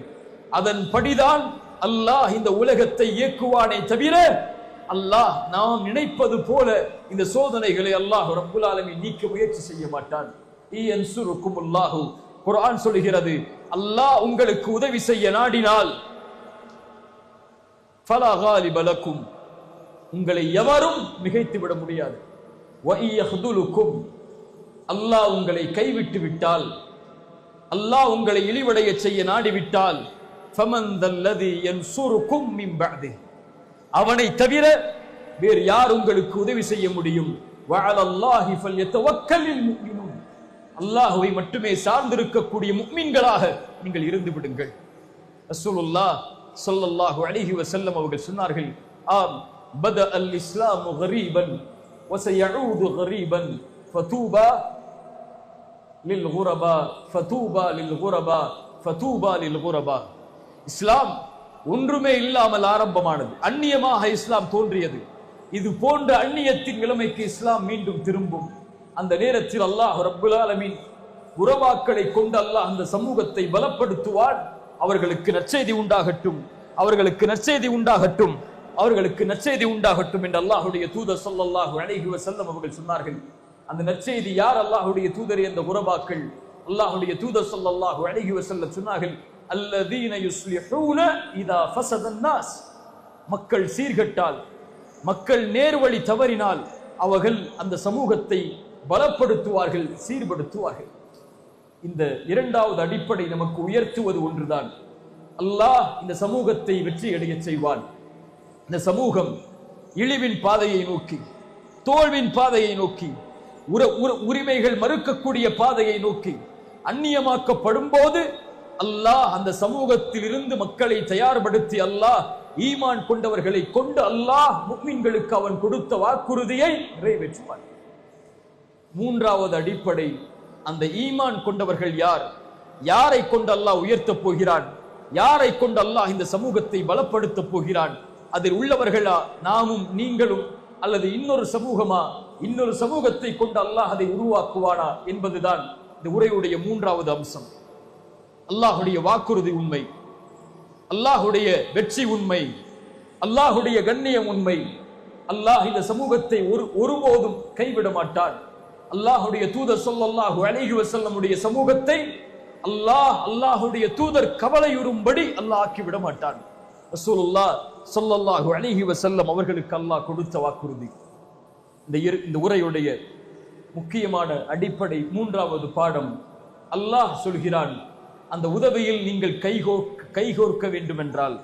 அதன்படிதான் அல்லாஹ் இந்த உலகத்தை இயக்குவானே தவிர அல்லாஹ் நாம் நினைப்பது போல இந்த சோதனைகளை அல்லாஹ் ரப்புல் ஆலமீன் நீக்க முயற்சி செய்ய மாட்டான். இயன்சுருக்குமுல்லாஹு, குர்ஆன் சொல்கிறது, அல்லாஹ் உங்களுக்கு உதவி செய்ய நாடினால் ஃபலா காலிப லக்கும், உங்களை எவரும் மிகைத்து விட முடியாது. வ இயஹ்துலுக்கும், அல்லாஹ் உங்களை கைவிட்டு விட்டால், அல்லாஹ் உங்களை இழிவடைய செய்ய நாடிவிட்டால், ஃபமன் தல்லதி யன்சுருக்கும் மின் பஅதி, அவனை தவிர வேறு யார் உங்களுக்கு உதவி செய்ய முடியும்? வஅலல்லாஹி ஃபல்யதவக்கலில் முஃமினூன், அல்லாஹ்வை மட்டுமே சார்ந்திருக்கக்கூடிய முஃமின்களாக நீங்கள் இருந்து விடுங்கள். ரசூலுல்லாஹ் ஸல்லல்லாஹு அலைஹி வஸல்லம் அவர்கள் சொன்னார்கள், ஆம் பத அல் இஸ்லாமு கரீபன் வ சயஊது கரீபன் ஃபதூபா லில் குரபா ஃபதூபா லில் குரபா ஃபதூபா லில் குரபா. இஸ்லாம் ஒன்றுமே இல்லாமல் ஆரம்பமானது, அந்நியமாக இஸ்லாம் தோன்றியது. இது போன்ற அந்நியத்தின் நிலைமைக்கு இஸ்லாம் மீண்டும் திரும்பும். அந்த நேரத்தில் அல்லாஹ் ரப்புல் ஆலமீன் உறவாக்களை கொண்டு அல்லாஹ் அந்த சமூகத்தை பலப்படுத்துவான். அவர்களுக்கு நற்செய்தி உண்டாகட்டும், அவர்களுக்கு நற்செய்தி உண்டாகட்டும், அவர்களுக்கு நற்செய்தி உண்டாகட்டும் என்று அல்லாஹ்வுடைய தூதர் ஸல்லல்லாஹு அலைஹி வஸல்லம் அவர்கள் சொன்னார்கள். அந்த நற்செய்தி யார்? அல்லாஹ்வுடைய தூதர் என்ற உறவாக்கள். அல்லாஹ்வுடைய தூதர் ஸல்லல்லாஹு அலைஹி வஸல்லம் சொன்னார்கள், அல்லதீன யுஸ்லிஹூன இதா ஃபஸதன் நாஸ், மக்கள் சீர்கெட்டால், மக்கள் நேர்வழி தவறினால் அவர்கள் அந்த சமூகத்தை பலப்படுத்துவார்கள், சீர்படுத்துவார்கள். இந்த இரண்டாவது அடிப்படை நமக்கு உயர்த்துவது ஒன்றுதான். அல்லாஹ் இந்த சமூகத்தை வெற்றி அடைய செய்வான். இந்த சமூகம் இழிவின் பாதையை நோக்கி, தோல்வின் பாதையை நோக்கி, உரிமைகள் மறுக்கக்கூடிய பாதையை நோக்கி அந்நியமாக்கப்படும் போது அல்லாஹ் அந்த சமூகத்தில் இருந்து மக்களை தயார்படுத்தி அல்லாஹ் ஈமான் கொண்டவர்களை கொண்டு அல்லாஹ் முஃமின்களுக்கு அவன் கொடுத்த வாக்குறுதியை நிறைவேற்றுவான். மூன்றாவது அடிப்படை, அந்த ஈமான் கொண்டவர்கள் யார்? யாரை கொண்டு அல்லாஹ் உயர்த்தப் போகிறான்? யாரை கொண்டு அல்லாஹ் இந்த சமூகத்தை பலப்படுத்த போகிறான்? அதில் உள்ளவர்களா நாமும் நீங்களும், அல்லது இன்னொரு சமூகமா? இன்னொரு சமூகத்தை கொண்டு அல்லாஹ் அதை உருவாக்குவானா என்பதுதான் இந்த உரையுடைய மூன்றாவது அம்சம். அல்லாஹுடைய வாக்குறுதி உண்மை, அல்லாஹுடைய வெற்றி உண்மை, அல்லாஹுடைய கண்ணியம் உண்மை. அல்லாஹ் இந்த சமூகத்தை ஒருபோதும் கைவிட மாட்டான். அல்லாஹுடைய தூதர் ஸல்லல்லாஹு அலைஹி வஸல்லம் உடைய சமூகத்தை அல்லாஹுடைய தூதர் கவலையுறும்படி அல்லாஹ் ஆக்கி விட மாட்டான். ரசூலுல்லாஹ் ஸல்லல்லாஹு அலைஹி வஸல்லம் அவர்களுக்கு அல்லாஹ் கொடுத்த வாக்குறுதி. இந்த உரையுடைய முக்கியமான அடிப்படை மூன்றாவது பாடம், அல்லாஹ் சொல்கிறான், அந்த உதவியில் நீங்கள் கைகோர்க்க வேண்டும் என்றால்,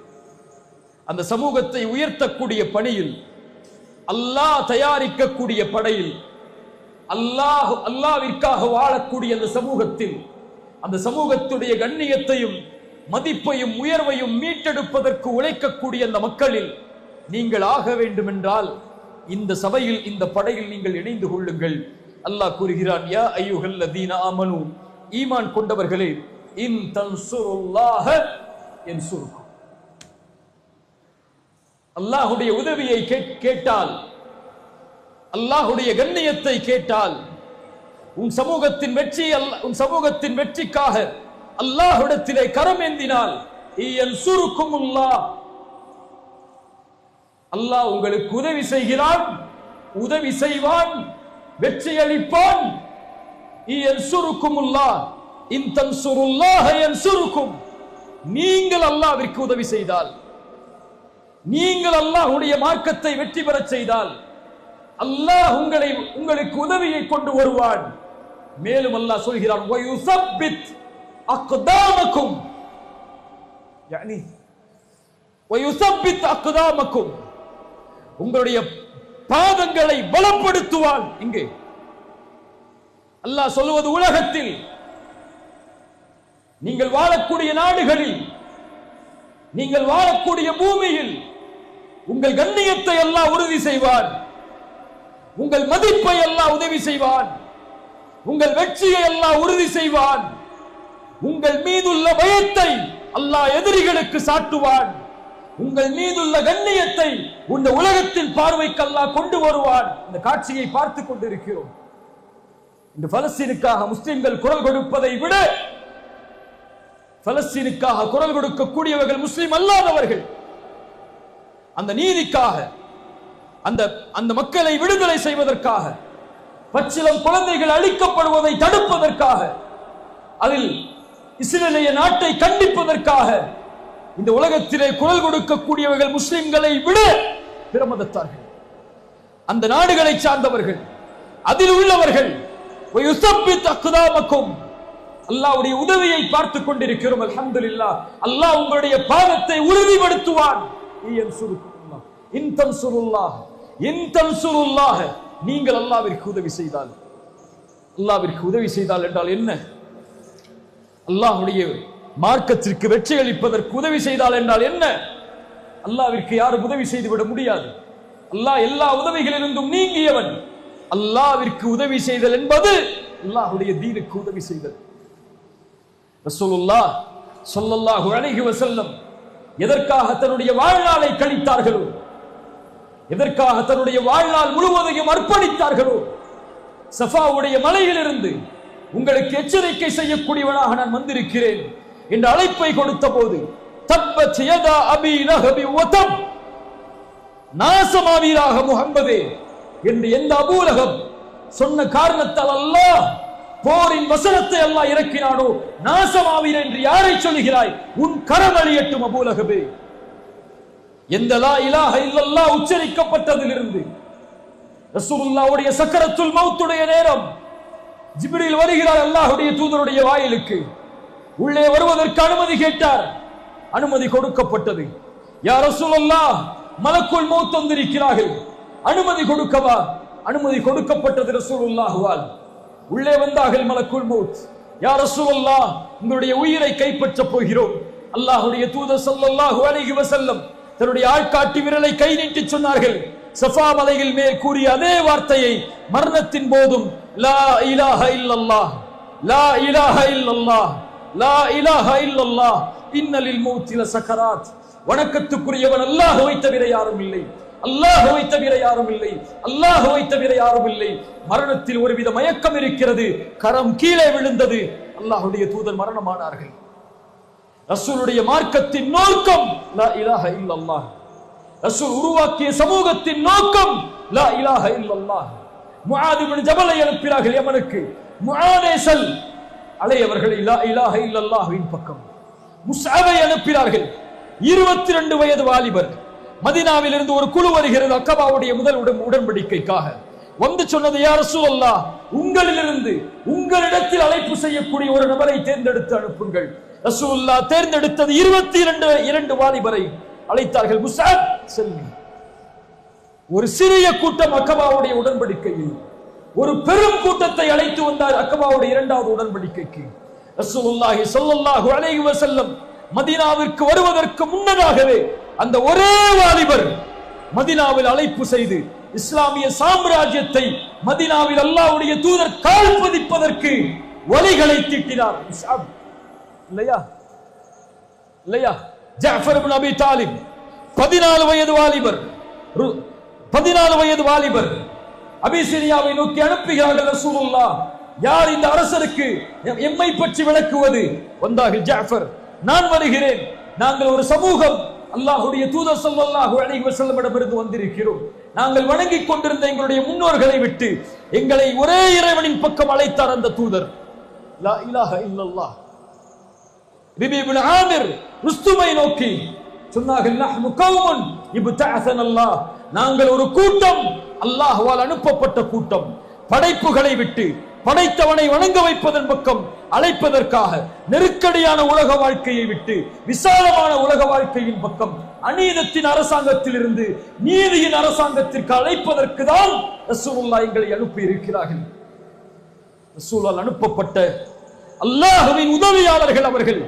அந்த சமூகத்தை உயர்த்தக்கூடிய பணியில், அல்லாஹ் தயாரிக்கக்கூடிய படையில், அல்லாஹ்விற்காக வாழக்கூடிய அந்த சமூகத்தில், அந்த சமூகத்துடைய கண்ணியத்தையும் மதிப்பையும் உயர்வையும் மீட்டெடுப்பதற்கு உழைக்கக்கூடிய அந்த மக்களில் நீங்கள் ஆக வேண்டும் என்றால் இந்த சபையில், இந்த படையில் நீங்கள் இணைந்து கொள்ளுங்கள். அல்லாஹ் கூறுகிறான், யா அய்யுஹல்லதீன ஆமனூ, ஈமான் கொண்டவர்களே, இன் தன்சுருல்லாஹ யன்சுருக்கும், அல்லாஹ்வுடைய உதவியை கேட்டால், அல்லாஹ்வுடைய கண்ணியத்தை கேட்டால், உன் சமூகத்தின் வெற்றிக்காக அல்லாஹ்விடத்திலே கரம் ஏந்தினால், யன்சுருக்குமுல்லாஹ், அல்லாஹ் உங்களுக்கு உதவி செய்கிறான், உதவி செய்வான், வெற்றி அளிப்பான். நீங்கள் அல்லாஹ்விற்கு உதவி செய்தால், நீங்கள் அல்லாஹ்வுடைய மார்க்கத்தை வெற்றி பெறச் செய்தால் அல்லாஹ் உங்களுக்கு உதவியை கொண்டு வருவான். மேலும் அல்லாஹ் சொல்கிறான், வயுஸப்பித் அக்தாமக்கும், யானி வயுஸப்பித் அக்தாமக்கும், உங்களுடைய பாதங்களை பலப்படுத்துவான். இங்கே அல்லாஹ் சொல்வது, உலகத்தில் நீங்கள் வாழக்கூடிய நாடுகளில், நீங்கள் வாழக்கூடிய பூமியில் உங்கள் கண்ணியத்தை அல்லாஹ் உறுதி செய்வான், உங்கள் மதிப்பை அல்லாஹ் உதவி செய்வான், உங்கள் வெற்றியை அல்லாஹ் உறுதி செய்வான், உங்கள் மீதுள்ள பயத்தை அல்லாஹ் எதிரிகளுக்கு சாட்டுவான், உங்கள் மீதுள்ள கண்ணியத்தை இந்த உலகத்தின் பார்வைக்கு அல்லாஹ் கொண்டு வருவான். இந்த காட்சியை பார்த்துக் கொண்டிருக்கிறோம். இந்த பலஸ்தீனுக்காக முஸ்லிம்கள் குரல் கொடுப்பதை விட பலஸ்தீனுக்காக குரல் கொடுக்கக்கூடியவர்கள் முஸ்லிம் அல்லாதவர்கள். அந்த நீதிக்காக, அந்த மக்களை விடுதலை செய்வதற்காக, பச்சிளம் குழந்தைகள் அழிக்கப்படுவதை தடுப்பதற்காக, அதில் இஸ்ரேலிய நாட்டை கண்டிப்பதற்காக இந்த உலகத்திலே குரல் கொடுக்கக்கூடியவர்கள் முஸ்லிம்களை விட பிற மதத்தார்கள், அந்த நாடுகளை சார்ந்தவர்கள், அதில் உள்ளவர்கள். அல்லாஹ்வுடைய உதவியை பார்த்துக் கொண்டிருக்கிறோம். அல்ஹம்துலில்லாஹ். அல்லாஹ் உங்களுடைய பாதத்தை உறுதிப்படுத்துவான். நீங்கள் அல்லாஹ்விற்கு உதவி செய்தால், அல்லாஹ்விற்கு உதவி செய்தால் என்றால் என்ன? அல்லாஹ்வுடைய மார்க்கத்திற்கு வெற்றி அளிப்பதற்கு உதவி செய்தால் என்றால் என்ன? அல்லாஹ்விற்கு யாரும் உதவி செய்துவிட முடியாது. அல்லாஹ் எல்லா உதவிகளிலிருந்தும் நீங்கியவன். அல்லாஹ்விற்கு உதவி செய்தல் என்பது அல்லாஹ்வுடைய தீனுக்கு உதவி செய்தல். ரசூலுல்லாஹ் ஸல்லல்லாஹு அலைஹி வஸல்லம் எதற்காக தன்னுடைய வாழ்நாளை கழித்தார்களோ, எதற்காக தன்னுடைய வாழ்நாள் முழுவதையும் அர்ப்பணித்தார்களோ, சஃபாவுடைய மலையிலிருந்து உங்களுக்கு எச்சரிக்கை செய்யக்கூடியவனாக நான் வந்திருக்கிறேன் என்ற அழைப்பை கொடுத்த போது, தப்பத் யதா அபி லஹபி வதப், நாசமாவீராக முஹம்மதே என்று எந்த அபூ லஹப் சொன்ன காரணத்தால் அல்லாஹ் போரின் வசனத்தை அல்லாஹ் இறக்கினானோ, நாசமாவீர் என்று யாரை சொல்கிறாய்? உன் கரம் அழியட்டும் அபூ லஹபே. எந்த லா இலாஹ இல்லல்லாஹ் உச்சரிக்கப்பட்டதிலிருந்து ரசூலுல்லாஹ்வுடைய சக்கரத்துல் மௌத்துடைய நேரம் ஜிப்ரீல் வருகிறார் அல்லாஹ்வுடைய தூதருடைய வாயிலுக்கு. உள்ளே வருவதற்கு அனுமதி கேட்டார், அனுமதி கொடுக்கப்பட்டது. யா ரசூலுல்லாஹ், மலக்குல் மௌத் வந்திருக்கிறார்கள், அனுமதி கொடுக்கவா? அனுமதி கொடுக்கப்பட்டது ரசூலுல்லாஹ்வால். உள்ளே வந்தார்கள் மலக்குல் மௌத். யா ரசூலுல்லாஹ், உங்களுடைய உயிரை கைப்பற்றப் போகிறோம். அல்லாஹ்வுடைய தூதர் ஸல்லல்லாஹு அலைஹி வஸல்லம் தன்னுடைய ஆள்காட்டி விரலை கை நீட்டி சொன்னார்கள். சஃபா மலையில் மேல் கூறிய அதே வார்த்தையை மரணத்தின் போதும், லா இலாஹ இல்லல்லாஹ், லா இலாஹ இல்லல்லாஹ், லா இலாஹ இல்லல்லாஹ், இன்னலில் மௌத்தி லசகராத். வணக்கத்துக்குரியவன் அல்லாஹ்வை தவிர யாரும் இல்லை, அல்லாஹ்வை தவிர யாரும் இல்லை, அல்லாஹ்வை தவிர யாரும் இல்லை. மரணத்தில் ஒருவித மயக்கம் இருக்கிறது, கரம் கீழே விழுந்தது, அல்லாஹ்வுடைய தூதர் மரணமானார்கள். ரசூலுடைய மார்க்கத்தின் நோக்கம் லா இலாஹ இல்லல்லாஹ். ரசூல் உருவாக்கிய சமூகத்தின் நோக்கம் லா இலாஹ இல்லல்லாஹ். முஆத் இப்னு ஜபலை அனுப்பினார்கள் யமனுக்கு. முஆதே செல், அலையவர்களை லா இலாஹ இல்லல்லாஹ்வின் பக்கம். முஸ்அபை அனுப்பினார்கள், 22 வயது வாலிபர். மதீனாவில் இருந்து ஒரு குழு வருகிறது அக்கபாவுடைய முதல் உடன்படிக்கைக்காக. வந்து சொன்னது, யா ரசூலல்லாஹ், உங்களிலிருந்து உங்களிடத்தில் அழைப்பு செய்யக்கூடிய ஒரு நபரை தேர்ந்தெடுத்து அனுப்புங்கள். ரசூலுல்லாஹ் தேர்ந்தெடுத்தது 22 வாலிபரை அழைத்தார்கள். முஸ்அப் செல்வி. ஒரு சிறிய கூட்டம் அக்கபாவுடைய உடன்படிக்கையில், ஒரு பெரும் கூட்டத்தை அழைத்து வந்தார் அக்கபாவுடைய 2வது உடன்படிக்கைக்கு. ரசூலுல்லாஹி ஸல்லல்லாஹு அலைஹி வஸல்லம் மதீனாவிற்கு வருவதற்கு முன்னதாகவே அந்த ஒரே வாலிபர் மதீனாவில் அழைப்பு செய்து இஸ்லாமிய சாம்ராஜ்யத்தை மதீனாவில் அல்லாஹ்வுடைய தூதர் கால் பதிப்பதற்கு வழிகளை தீட்டினார். இல்லையா இல்லையா? ஜஅஃபர் இப்னு அபி தாலிப் 14 வயது வாலிபர், 14 வயது வாலிபர் அபிசீனியாவை நோக்கி அனுப்புகிறார்கள் ரசூலுல்லாஹ். யார் இந்த அரசருக்கு எம்மை பற்றி விளக்குவது? வந்தார்கள். ஜஅஃபர், நான் வருகிறேன். நாங்கள் ஒரு சமூகம், அல்லாஹ்வுடைய தூதர் ஸல்லல்லாஹு அலைஹி வஸல்லமிடமிருந்து வந்திருக்கிறோம். நாங்கள் வணங்கிக் கொண்டிருந்த எங்களுடைய முன்னோர்களை விட்டு எங்களை ஒரே இறைவனின் பக்கம் அழைத்தார் அந்த தூதர். லா இலாஹ இல்லல்லாஹ். ரபீ இப்னு ஆமிர் ருஸ்துமை நோக்கி சொன்னார்கள், நஹ்னு கௌமுன் இப்தஅஸனல்லாஹ், நாங்கள் ஒரு கூட்டம், அல்லாஹ்வால் அனுப்பப்பட்ட கூட்டம். படைப்புகளை விட்டு படைத்தவனை வணங்க வைப்பதன் பக்கம் அழைப்பதற்காக, நெருக்கடியான உலக வாழ்க்கையை விட்டு விசாலமான உலக வாழ்க்கையின் பக்கம், அநீதத்தின் அரசாங்கத்தில் இருந்து நீதியின் அரசாங்கத்திற்கு அழைப்பதற்கு தான் ரசூலுல்லாஹ் எங்களை அனுப்பி இருக்கிறார்கள். ரசூலால் அனுப்பப்பட்ட அல்லாஹ்வின் உதவியாளர்கள் அவர்கள்.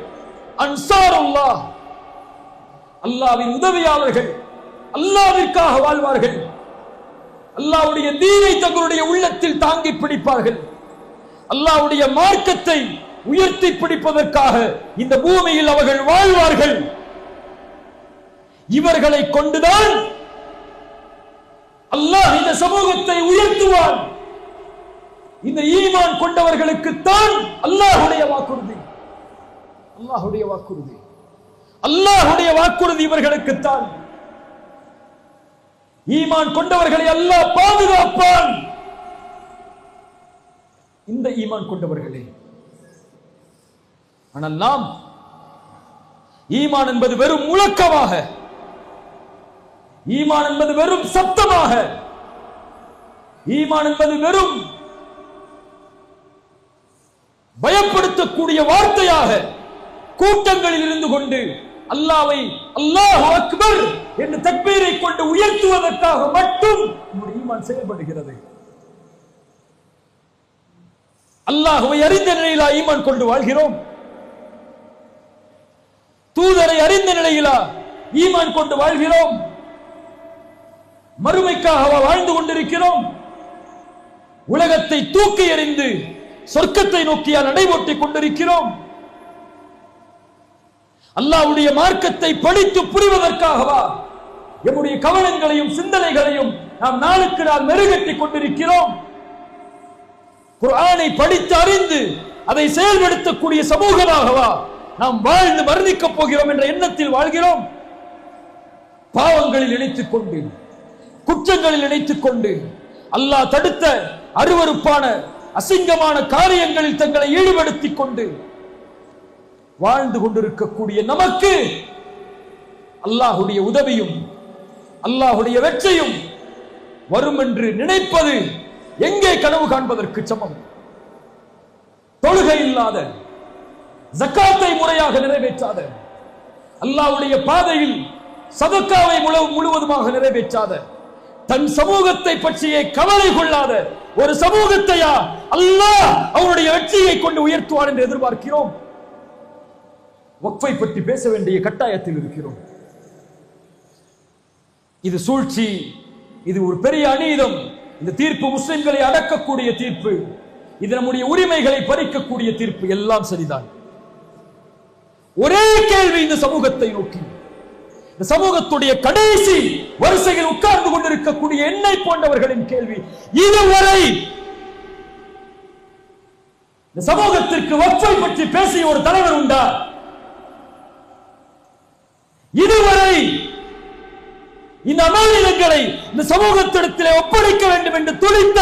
அன்சாருல்லாஹ், அல்லாஹ்வின் உதவியாளர்கள். அல்லாஹ்விற்காக வாழ்வார்கள். அல்லாஹ்வுடைய தீனை தங்களுடைய உள்ளத்தில் தாங்கி பிடிப்பார்கள். அல்லாஹ்வுடைய மார்க்கத்தை உயர்த்தி பிடிப்பதற்காக இந்த பூமியில் அவர்கள் வாழ்வார்கள். இவர்களை கொண்டுதான் அல்லாஹ் இந்த சமூகத்தை உயர்த்துவான். இந்த ஈமான் கொண்டவர்களுக்கு தான் அல்லாஹ்வுடைய வாக்குறுதி. அல்லாஹ்வுடைய வாக்குறுதி, அல்லாஹ்வுடைய வாக்குறுதி இவர்களுக்கு தான். ஈமான் கொண்டவர்களை அல்லாஹ் பாதுகாப்பான். இந்த ஈமான் கொண்டவர்களே. ஆனால் நாம் ஈமான் என்பது வெறும் முழக்கமாக, ஈமான் என்பது வெறும் சத்தமாக, ஈமான் என்பது வெறும் பயப்படுத்தக்கூடிய வார்த்தையாக கூட்டங்களில் இருந்து கொண்டு அல்லாஹ்வை அல்லாஹு அக்பர் என்று தக்பீரை கொண்டு உயர்த்துவதற்காக மட்டும் நம்முடைய ஈமான் செயல்படுகிறது. அல்லாஹ்வை அறிந்த நிலையிலா ஈமான் கொண்டு வாழ்கிறோம்? தூதரை அறிந்த நிலையிலா ஈமான் கொண்டு வாழ்கிறோம்? மறுமைக்காக வாழ்ந்து கொண்டிருக்கிறோம்? உலகத்தை தூக்கி எறிந்து சொர்க்கத்தை நோக்கியா நடைபோட்டிக் கொண்டிருக்கிறோம்? அல்லாஹ்வுடைய மார்க்கத்தை படித்து புரிவதற்காகவா நம்முடைய கவனங்களையும் சிந்தனைகளையும் நாம் நாளுக்கு நாள் மெருகேற்றிக் கொண்டிருக்கிறோம்? குர்ஆனை படித்து அறிந்து அதை செயல்படுத்தக்கூடிய சமூகமாகவா நாம் வாழ்ந்து மரணிக்கப் போகிறோம் என்ற எண்ணத்தில் வாழ்கிறோம்? பாவங்களில் இணைத்துக் கொண்டு, குற்றங்களில் இணைத்துக் கொண்டு, அல்லாஹ் தடுத்த அருவருப்பான அசிங்கமான காரியங்களில் தங்களை ஈடுபடுத்திக் கொண்டு வாழ்ந்து கொண்டிருக்கக்கூடிய நமக்கு அல்லாஹ்வுடைய உதவியும் அல்லாஹ்வுடைய வெற்றியும் வரும் என்று நினைப்பது எங்கே கனவு காண்பதற்கு சமம்? தொழுகை இல்லாத, ஜக்காத்தை முறையாக நிறைவேற்றாத, அல்லாஹ்வுடைய பாதையில் சதக்காவை முழுவதுமாக நிறைவேற்றாத, தன் சமூகத்தை பற்றியே கவலை கொள்ளாத ஒரு சமூகத்தையா அல்லாஹ் அவருடைய வெற்றியை கொண்டு உயர்த்துவார் என்று எதிர்பார்க்கிறோம்? வக்ஃபை பற்றி பேச வேண்டிய கட்டாயத்தில் இருக்கிறோம். இது சூழ்ச்சி, இது ஒரு பெரிய அநீதம். இந்த தீர்ப்பு முஸ்லிம்களை அடக்கக்கூடிய தீர்ப்பு, இது நம்முடைய உரிமைகளை பறிக்கக்கூடிய தீர்ப்பு. எல்லாம் சரிதான். ஒரே கேள்வி இந்த சமூகத்தை நோக்கி, இந்த சமூகத்துடைய கடைசி வரிசையில் உட்கார்ந்து கொண்டிருக்கக்கூடிய என்னை போன்றவர்களின் கேள்வி, இதுவரை இந்த சமூகத்திற்கு வக்ஃபை பற்றி பேசிய ஒரு தலைவர் உண்டா? இதுவரை இந்த அமானிதங்களை இந்த சமூகத்திடத்திலே ஒப்படைக்க வேண்டும் என்று துடித்த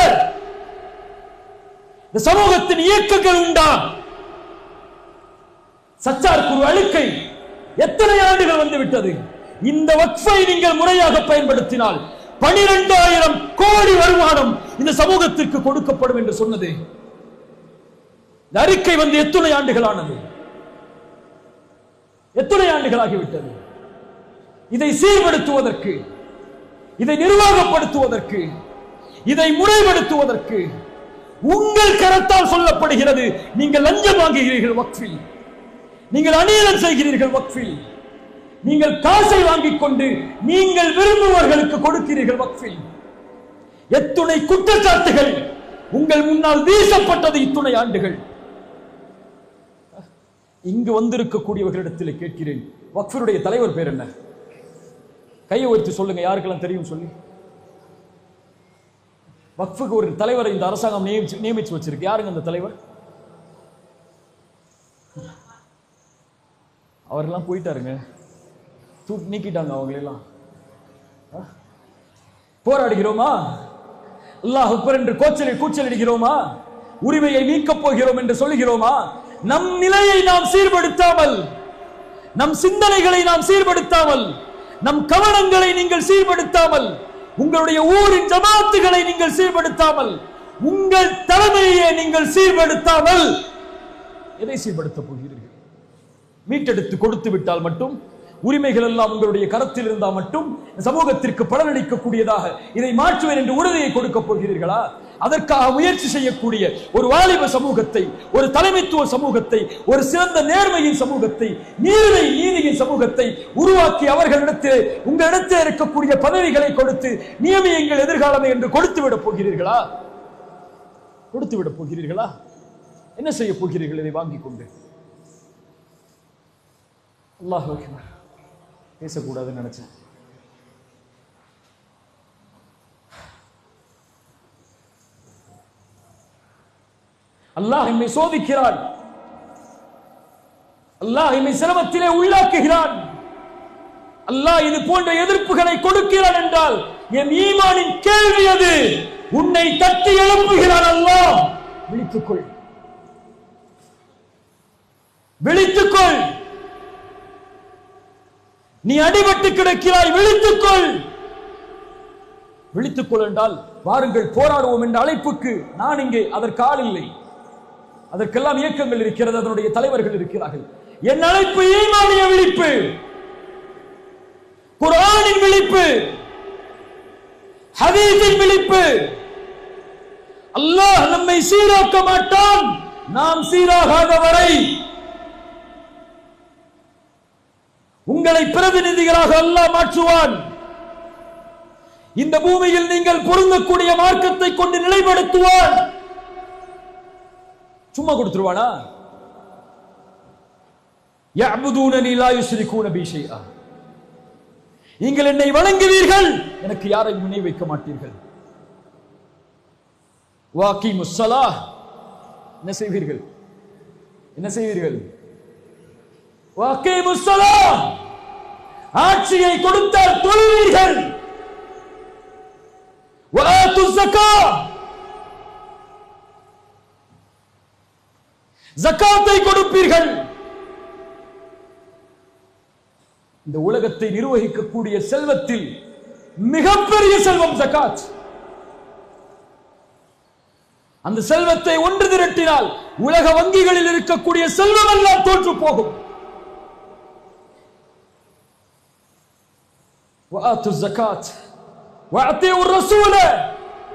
இந்த சமூகத்தின் இயக்கங்கள் உண்டா? சச்சார் குரு அழுக்கை எத்தனை ஆண்டுகள் வந்துவிட்டது. இந்த வக்ஃபை நீங்கள் முறையாக பயன்படுத்தினால் 12,000 கோடி வருமானம் இந்த சமூகத்திற்கு கொடுக்கப்படும் என்று சொன்னது. இந்த அறிக்கை வந்து எத்தனை ஆண்டுகளானது? எத்தனை ஆண்டுகளாகிவிட்டது? இதை சீர்படுத்துவதற்கு, இதை நிர்வாகப்படுத்துவதற்கு, இதை முறைப்படுத்துவதற்கு உங்கள் கரத்தால் சொல்லப்படுகிறது. நீங்கள் லஞ்சம் வாங்குகிறீர்கள் வக்ஃபில், நீங்கள் அநியாயம் செய்கிறீர்கள் வக்ஃபில், நீங்கள் காசை வாங்கிக் கொண்டு நீங்கள் விரும்புவர்களுக்கு கொடுக்கிறீர்கள் வக்ஃபில். எத்துணை குற்றச்சாட்டுகள் உங்கள் முன்னால் வீசப்பட்டது இத்துணை ஆண்டுகள். இங்கு வந்திருக்கக்கூடியவர்களிடத்தில் கேட்கிறேன், வக்ஃபினுடைய தலைவர் பேர் என்ன? கையை உயர்த்தி சொல்லுங்க, யாருக்கெல்லாம் தெரியும் சொல்லி. வக்ஃபுக்கு ஒரு தலைவரை இந்த அரசாங்கம் நியமிச்சு வச்சிருக்கு. யாருங்க அந்த தலைவர்? அவரெல்லாம் போயிட்டாருங்க, நீக்கிட்டாங்க அவங்களெல்லாம். போராடுகிறோமா? அல்லாஹ் அக்பர் என்று கூச்சலிடுகிறோமா? உரிமையை மீட்கப் போகிறோம் என்று சொல்லுகிறோமா? நம் நிலையை நாம் சீர்படுத்தாமல், நம் சிந்தனைகளை நாம் சீர்படுத்தாமல், நம் கவனங்களை நீங்கள் சீர்படுத்தாமல், உங்களுடைய ஊரின் ஜமாத்துகளை நீங்கள் சீர்படுத்தாமல், உங்கள் தலைமையை நீங்கள் சீர்படுத்தாமல் எதை சீர்படுத்த போகிறீர்கள்? மீட்டெடுத்து கொடுத்து விட்டால் மட்டும், உரிமைகள் எல்லாம் உங்களுடைய கரத்தில் இருந்தால் மட்டும் சமூகத்திற்கு பலனளிக்கக்கூடியதாக இதை மாற்றுவேன் என்று உறுதியை கொடுக்க போகிறீர்களா? அதற்காக முயற்சி செய்யக்கூடிய ஒரு வாலிப சமூகத்தை, ஒரு தலைமைத்துவ சமூகத்தை, ஒரு சிறந்த நேர்மையின் சமூகத்தை, நீதியின் சமூகத்தை உருவாக்கி அவர்களிடத்தில் உங்களிடத்தில் இருக்கக்கூடிய பதவிகளை கொடுத்து நியமியுங்கள் எதிர்காலமே என்று கொடுத்து விட போகிறீர்களா? கொடுத்து விட போகிறீர்களா? என்ன செய்ய போகிறீர்கள் இதை வாங்கிக் கொண்டு? அல்லாஹ் அக்பர். பேசக்கூடாதுன்னு நினைச்சேன். அல்லாஹ் என்னை சோதிக்கிறான். அல்லாஹ் என்னை சிரமத்திலே உள்ளாக்குகிறான். அல்லாஹ் இது போன்ற எதிர்ப்புகளை கொடுக்கிறான் என்றால் என் ஈமானின் கேள்வி அது. உன்னை தட்டி எழுப்புகிறான் அல்லாஹ். விழித்துக்கொள், விழித்துக்கொள். நீ அடிபட்டு கிடக்கிறாய், விழித்துக்கொள். விழித்துக்கொள் என்றால் வாருங்கள் போராடுவோம் என்ற அழைப்புக்கு நான் இங்கே அதற்கு ஆள் இல்லை. அதற்கெல்லாம் இயக்கங்கள் இருக்கிறது, அதனுடைய தலைவர்கள் இருக்கிறார்கள். என் அழைப்பு ஈமானிய விழிப்பு, குர்ஆனின் விழிப்பு, ஹதீஸின் விழிப்பு. அல்லாஹ் நம்மை சீராக்க மாட்டான் நாம் சீராகாத வரை. உங்களை பிரதிநிதிகளாக அல்லாஹ் மாற்றுவான். இந்த பூமியில் நீங்கள் பொருந்தக்கூடிய மார்க்கத்தை கொண்டு நிலைப்படுத்துவான். சும்மா கொடுத்துருவானா? யஅபுதூனனி லா யுஷ்ரிகூன பி ஷைஆ. நீங்கள் என்னை வணங்குவீர்கள், எனக்கு யாரையும் இணை வைக்க மாட்டீர்கள். வாகீமுஸ் ஸலாஹ். என்ன செய்வீர்கள்? என்ன செய்வீர்கள்? வாகீமுஸ் ஸலாஹ். ஆட்சியை கொடுத்தால் தொழுவீர்கள். வஆத்துஸ் ஸகாத். ஜகாத்தை கொடுப்பீர்கள். இந்த உலகத்தை நிர்வகிக்கக்கூடிய செல்வத்தில் மிகப்பெரிய செல்வம் ஜகாத். அந்த செல்வத்தை ஒன்று திரட்டினால் உலக வங்கிகளில் இருக்கக்கூடிய செல்வம் எல்லாம் தோற்று போகும். வஆத்துஸ் ஸகாத் வஅதீஉர் ரசூல.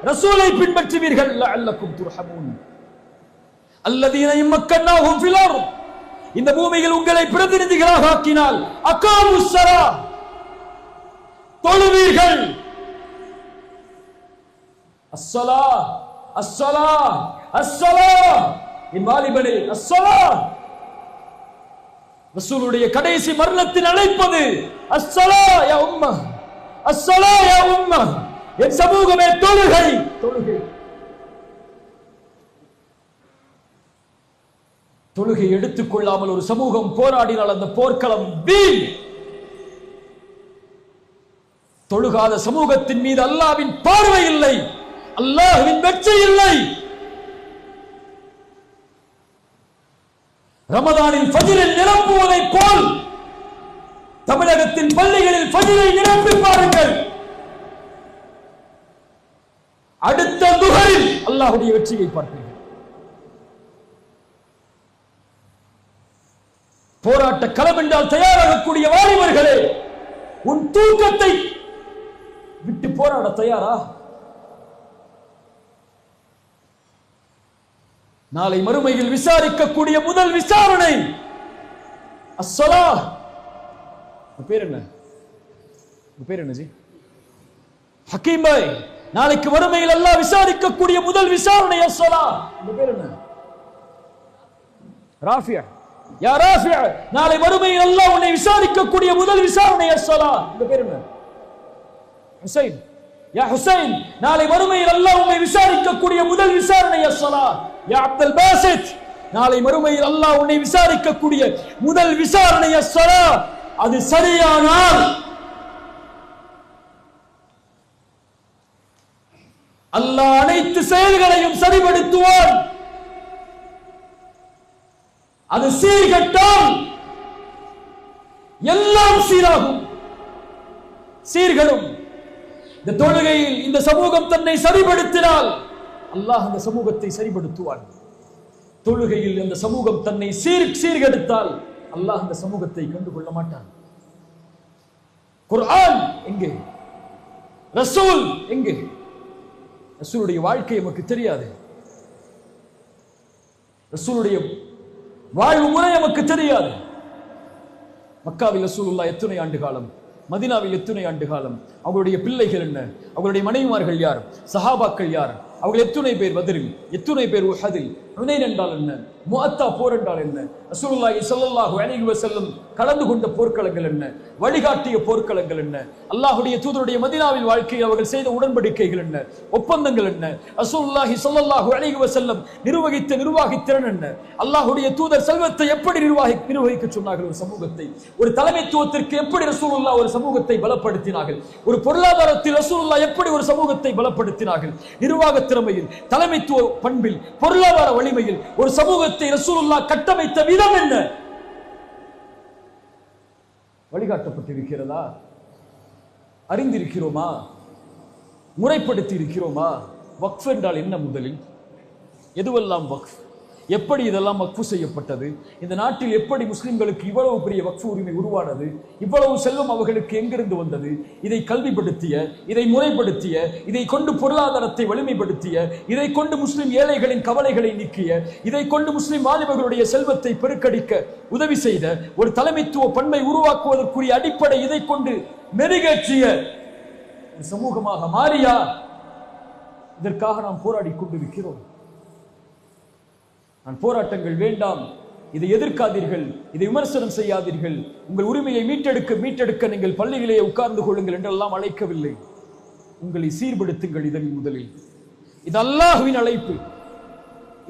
ரசூலை பின்பற்றுவீர்கள். லஅல்லக்கும் துர்ஹமூன். அல்லதீன இம்மக்கன்னாஹும் ஃபில் அர்த். இந்த பூமியில் உங்களை பிரதிநிதிகளாக ஆக்கினால் அகாமுஸ் ஸலாஹ். தொழுவீர்கள். அஸ்ஸலாஹ் அஸ்ஸலாஹ் அஸ்ஸலாஹ். என் வாலிபனே, அஸ்ஸலாஹ். ரசூலுடைய கடைசி மரணத்தின் அழைப்பது அஸ்ஸலாஹ் யா உம்ம, அஸ்ஸலாஹ் யா உம்ம. என் சமூகமே, தொழுகை, தொழுகை. தொழுகை எடுத்துக்கொள்ளாமல் ஒரு சமூகம் போராடினால் அந்த போர்க்களம் வீண். தொழுகாத சமூகத்தின் மீது அல்லாஹ்வின் பார்வை இல்லை, அல்லாஹ்வின் வெற்றி இல்லை. ரமதானில் ஃபஜ்ரில் நிரப்புவதை போல் தமிழகத்தின் பள்ளிகளில் ஃபஜ்ரை நிரப்பி பாருங்கள். அடுத்த துஹரில் அல்லாஹ்வுடைய வெற்றியை பார்ப்பீர்கள். போராட்ட களம் என்றால் தயாராகக்கூடிய வாலிபர்களே, உன் தூக்கத்தை விட்டு போராட தயாரா? நாளை மறுமையில் விசாரிக்கக்கூடிய முதல் விசாரணை அஸ்ஸலாஹ். பேர் என்ன? பேர் என்ன ஜி? ஹக்கீம் பாய். நாளைக்கு மறுமையில் அல்லாஹ் விசாரிக்கக்கூடிய முதல் விசாரணை அஸ்ஸலாஹ். பேர் என்ன? ராஃபியா. யா ராஃபியா, நாளை மறுமையில் அல்லாஹ் உன்னை விசாரிக்கக்கூடிய முதல் விசாரணை அஸ்ஸலாஹ். பேர் என்ன? ஹுசைன். யா ஹுசைன், நாளை மறுமையில் அல்லாஹ் உன்னை விசாரிக்கக்கூடிய முதல் விசாரணை அஸ்ஸலாஹ். யா அப்துல் பாசித், நாளை மறுமையில் அல்லாஹ் உன்னை விசாரிக்கக்கூடிய முதல் விசாரணை அஸ்ஸலாஹ். அது சரியானால் அல்லாஹ் அனைத்து செயல்களையும் சரிபடுத்துவான். அது சீர்கட்டால் எல்லாம் சீராகும், சீர்கடும். இந்த தொழுகையில் இந்த சமூகம் தன்னை சரிபடுத்தினால் அல்லாஹ் அந்த சமூகத்தை சரிபடுத்துவான். தொழுகையில் இந்த சமூகம் தன்னை சீர்கெடுத்தால் அல்லாஹ் அந்த சமூகத்தை கண்டுகொள்ள மாட்டான். குர்ஆன் எங்கே? ரசூல் எங்கே? ரசூலுடைய வாழ்க்கை நமக்கு தெரியாது. ரசூலுடைய வாழ்வு முறை நமக்கு தெரியாது. மக்காவில் ரசூலுல்லாஹ் எத்தனை ஆண்டு காலம், மதீனாவில் எத்தனை ஆண்டு காலம், அவர்களுடைய பிள்ளைகள் என்ன, அவர்களுடைய மனைவிமார்கள் யார், சஹாபாக்கள் யார், அவர்கள் எத்தனை பேர் பத்ரில், எத்தனை பேர் உஹதில், ஹுனைன் என்றால் என்ன, முஅத்தா போர் என்றால் என்ன, ரசூலுல்லாஹி ஸல்லல்லாஹு அலைஹி வஸல்லம் கலந்து கொண்ட போர்க்களங்கள் என்ன, வழிகாட்டிய போர்க்களங்கள் என்ன, அல்லாஹ்வுடைய தூதருடைய மதீனாவில் வாழ்க்கையில் அவர்கள் செய்த உடன்படிக்கைகள் என்ன, ஒப்பந்தங்கள் என்ன, ரசூலுல்லாஹி ஸல்லல்லாஹு அலைஹி வஸல்லம் நிர்வகித்த நிர்வாகத் திறன் என்ன, அல்லாஹ்வுடைய தூதர் செல்வத்தை எப்படி நிர்வகிக்க சொன்னார்கள், ஒரு சமூகத்தை, ஒரு தலைமைத்துவத்திற்கு எப்படி ரசூலுல்லாஹ் ஒரு சமூகத்தை பலப்படுத்தினார்கள், ஒரு பொருளாதாரத்தில் ரசூலுல்லாஹ் எப்படி ஒரு சமூகத்தை பலப்படுத்தினார்கள், நிர்வாக திறமையில், தலைமைத்துவ பண்பில், பொருளாதார வலிமையில் ஒரு சமூகத்தை ரசூலுல்லாஹ் கட்டமைத்த விதம் என்ன வழிகாட்டப்பட்டிருக்கிறதா? அறிந்திருக்கிறோமா? முறைப்படுத்தி இருக்கிறோமா? வக்ஃப் என்றால் என்ன? முதலில் எதுவெல்லாம் வக்ஃப், எப்படி இதெல்லாம் வக்ஃபு செய்யப்பட்டது, இந்த நாட்டில் எப்படி முஸ்லிம்களுக்கு இவ்வளவு பெரிய வக்ஃபு உரிமை உருவானது, இவ்வளவு செல்வம் அவர்களுக்கு எங்கிருந்து வந்தது, இதை கல்விப்படுத்திய, இதை முறைப்படுத்திய, இதை கொண்டு பொருளாதாரத்தை வலிமைப்படுத்திய, இதை கொண்டு முஸ்லிம் ஏழைகளின் கவலைகளை நீக்கிய, இதை கொண்டு முஸ்லிம் வாலிபர்களுடைய செல்வத்தை பெருக்கடிக்க உதவி செய்த ஒரு தலைமைத்துவ பண்பை உருவாக்குவதற்குரிய அடிப்படை இதை கொண்டு மெருகேற்றிய ஒரு சமூகமாக மாறியா? இதற்காக நாம் போராடி கொண்டிருக்கிறோம். நான் போராட்டங்கள் வேண்டாம், இதை எதிர்க்காதீர்கள், இதை விமர்சனம் செய்யாதீர்கள், உங்கள் உரிமையை மீட்டெடுக்க நீங்கள் பள்ளியிலேயே உட்கார்ந்து கொள்ளுங்கள் என்றெல்லாம் அழைக்கவில்லை. உங்களை சீர்படுத்துங்கள். இதனில் முதலில் இது அல்லாஹ்வின் அழைப்பு,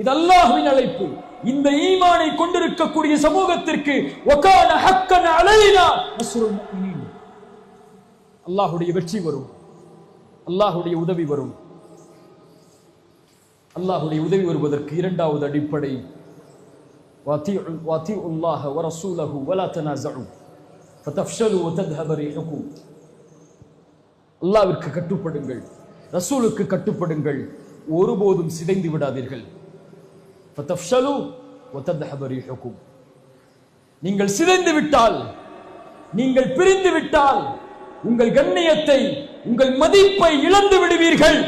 இது அல்லாஹ்வின் அழைப்பு. இந்த ஈமானை கொண்டிருக்கக்கூடிய சமூகத்திற்கு வகான ஹக்கன் அலைனா நஸ்ருல் முஃமினீன், அல்லாஹ்வுடைய வெற்றி வரும், அல்லாஹ்வுடைய உதவி வரும். அல்லாஹ்வுடைய உதவி வருவதற்கு இரண்டாவது அடிப்படை வாத்தியுல்லாஹ வ ரசூலஹு வ லா தனாஸஉ ஃபதஃப்ஷலு வ தذهب ரீஹுக்கும். அல்லாஹ்விற்கு கட்டுப்படுங்கள், ரசூலுக்கு கட்டுப்படுங்கள், ஒருபோதும் சிதைந்து விடாதீர்கள். ஃபதஃப்ஷலு வ தذهب ரீஹுக்கும். நீங்கள் சிதைந்து விட்டால், நீங்கள் பிரிந்து விட்டால் உங்கள் கண்ணியத்தை, உங்கள் மதிப்பை இழந்து விடுவீர்கள்.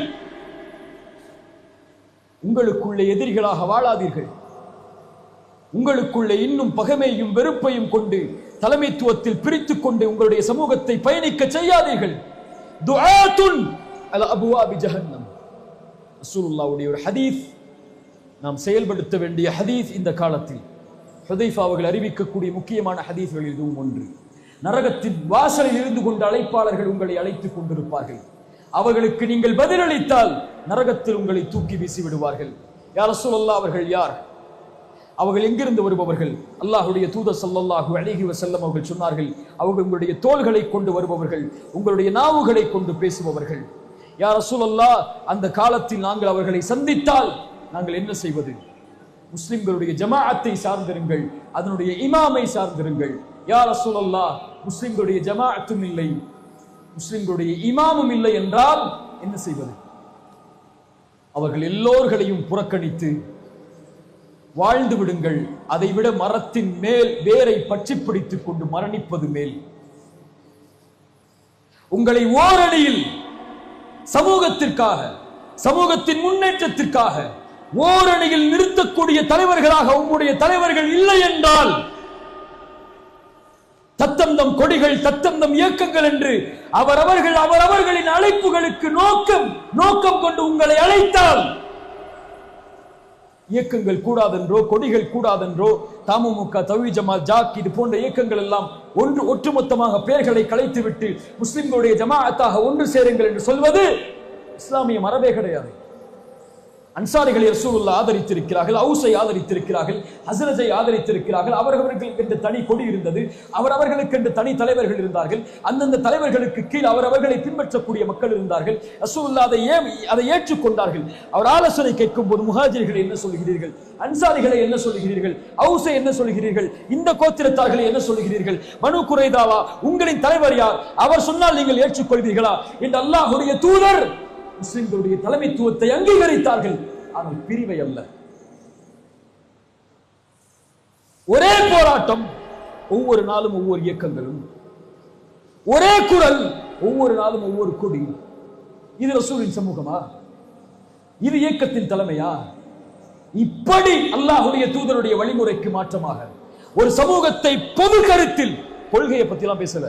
உங்களுக்குள்ளே எதிரிகளாக வாழாதீர்கள். உங்களுக்குள்ளே இன்னும் பகைமையும் வெறுப்பையும் கொண்டு தலைமைத்துவத்தில் பிரித்துக் கொண்டு உங்களுடைய சமூகத்தை பயணிக்க செய்யாதீர்கள். துஆத்துன் அலா அபுவாபி ஜஹன்னம். ரசூலுல்லாஹ்வுடைய ஒரு ஹதீஸ், நாம் செயல்படுத்த வேண்டிய ஹதீஸ். இந்த காலத்தில் ஹுதைஃபா அவர்கள் அறிவிக்கக்கூடிய முக்கியமான ஹதீஸ்களில் இதுவும் ஒன்று. நரகத்தின் வாசலில் இருந்து கொண்டு அழைப்பாளர்கள் உங்களை அழைத்துக் கொண்டிருப்பார்கள். அவர்களுக்கு நீங்கள் பதிலளித்தால் நரகத்தில் உங்களை தூக்கி வீசி விடுவார்கள். யா ரசூலல்லாஹ், அவர்கள் யார்? அவர்கள் எங்கிருந்து வருபவர்கள்? அல்லாஹ்வுடைய தூதர் ஸல்லல்லாஹு அலைஹி வஸல்லம் அவர்கள் சொன்னார்கள், அவர்கள் உங்களுடைய தோள்களை கொண்டு வருபவர்கள், உங்களுடைய நாவுகளை கொண்டு பேசுபவர்கள். யா ரசூலல்லாஹ், அந்த காலத்தில் நாங்கள் அவர்களை சந்தித்தால் நாங்கள் என்ன செய்வது? முஸ்லிம்களுடைய ஜமாஅத்தை சார்ந்திருங்கள், அதனுடைய இமாமை சார்ந்திருங்கள். யா ரசூலல்லாஹ், முஸ்லிம்களுடைய ஜமாஅத்தும் இல்லை, முஸ்லிம்களுடைய இமாமும் இல்லை என்றால் என்ன செய்வது? அவர்கள் எல்லோர்களையும் புறக்கணித்து வாழ்ந்து விடுங்கள். அதைவிட மரத்தின் மேல் வேரை பற்றி பிடித்துக் கொண்டு மரணிப்பது மேல். உங்களை ஓரணியில் சமூகத்திற்காக, சமூகத்தின் முன்னேற்றத்திற்காக ஓரணியில் நிறுத்தக்கூடிய தலைவர்களாக உங்களுடைய தலைவர்கள் இல்லை என்றால், தத்தந்தம் கொடிகள், தத்தந்தம் இயக்கங்கள் என்று அவரவர்களின் அழைப்புகளுக்கு நோக்கம் கொண்டு உங்களை அழைத்தால், இயக்கங்கள் கூடாதென்றோ, கொடிகள் கூடாதென்றோ, தமுமுக, தவ்ஹீத் ஜமாத், ஜாக் இது போன்ற இயக்கங்கள் எல்லாம் ஒட்டுமொத்தமாக பெயர்களை கலைத்துவிட்டு முஸ்லிம்களுடைய ஜமாஅத்தாக ஒன்று சேருங்கள் என்று சொல்வது இஸ்லாமிய மரபே கிடையாது. அன்சாரிகளை ரசூலுல்லாஹ் ஆதரித்திருக்கிறார்கள், அவுஸை ஆதரித்திருக்கிறார்கள், ஹஸ்ரஜை ஆதரித்திருக்கிறார்கள். அவர்களுக்கு என்று தனி கொடி இருந்தது, அவர்களுக்கு என்று தனி தலைவர்கள் இருந்தார்கள். அந்தந்த தலைவர்களுக்கு கீழ் அவர்களை பின்பற்றக்கூடிய மக்கள் இருந்தார்கள். ரசூலுல்லாஹ் அதை ஏற்றுக்கொண்டார்கள். அவர் ஆலோசனை கேட்கும் போது, முஹாஜிர்களை என்ன சொல்கிறீர்கள், அன்சாரிகளை என்ன சொல்கிறீர்கள், அவுஸை என்ன சொல்கிறீர்கள், இந்த கோத்திரத்தார்களை என்ன சொல்கிறீர்கள், பனு குரைதாவா உங்களின் தலைவர் யார், அவர் சொன்னால் நீங்கள் ஏற்றுக்கொள்வீர்களா என்று அல்லாஹ்வுடைய தூதர் முஸ்லிம்களுடைய தலைமைத்துவத்தை அங்கீகரித்தார்கள். ஆனால் பிரிவை அல்ல. ஒரே போராட்டம், ஒவ்வொரு நாளும் ஒவ்வொரு இயக்கங்களும், ஒரே குரல், ஒவ்வொரு நாளும் ஒவ்வொரு கொடி. இது ரசூலின் சமூகமா? இது இயக்கத்தின் தலைமையா? இப்படி அல்லாஹ்வுடைய தூதருடைய வழிமுறைக்கு மாற்றமாக ஒரு சமூகத்தை பொது கருத்தில், கொள்கையை பத்தி எல்லாம் பேசல,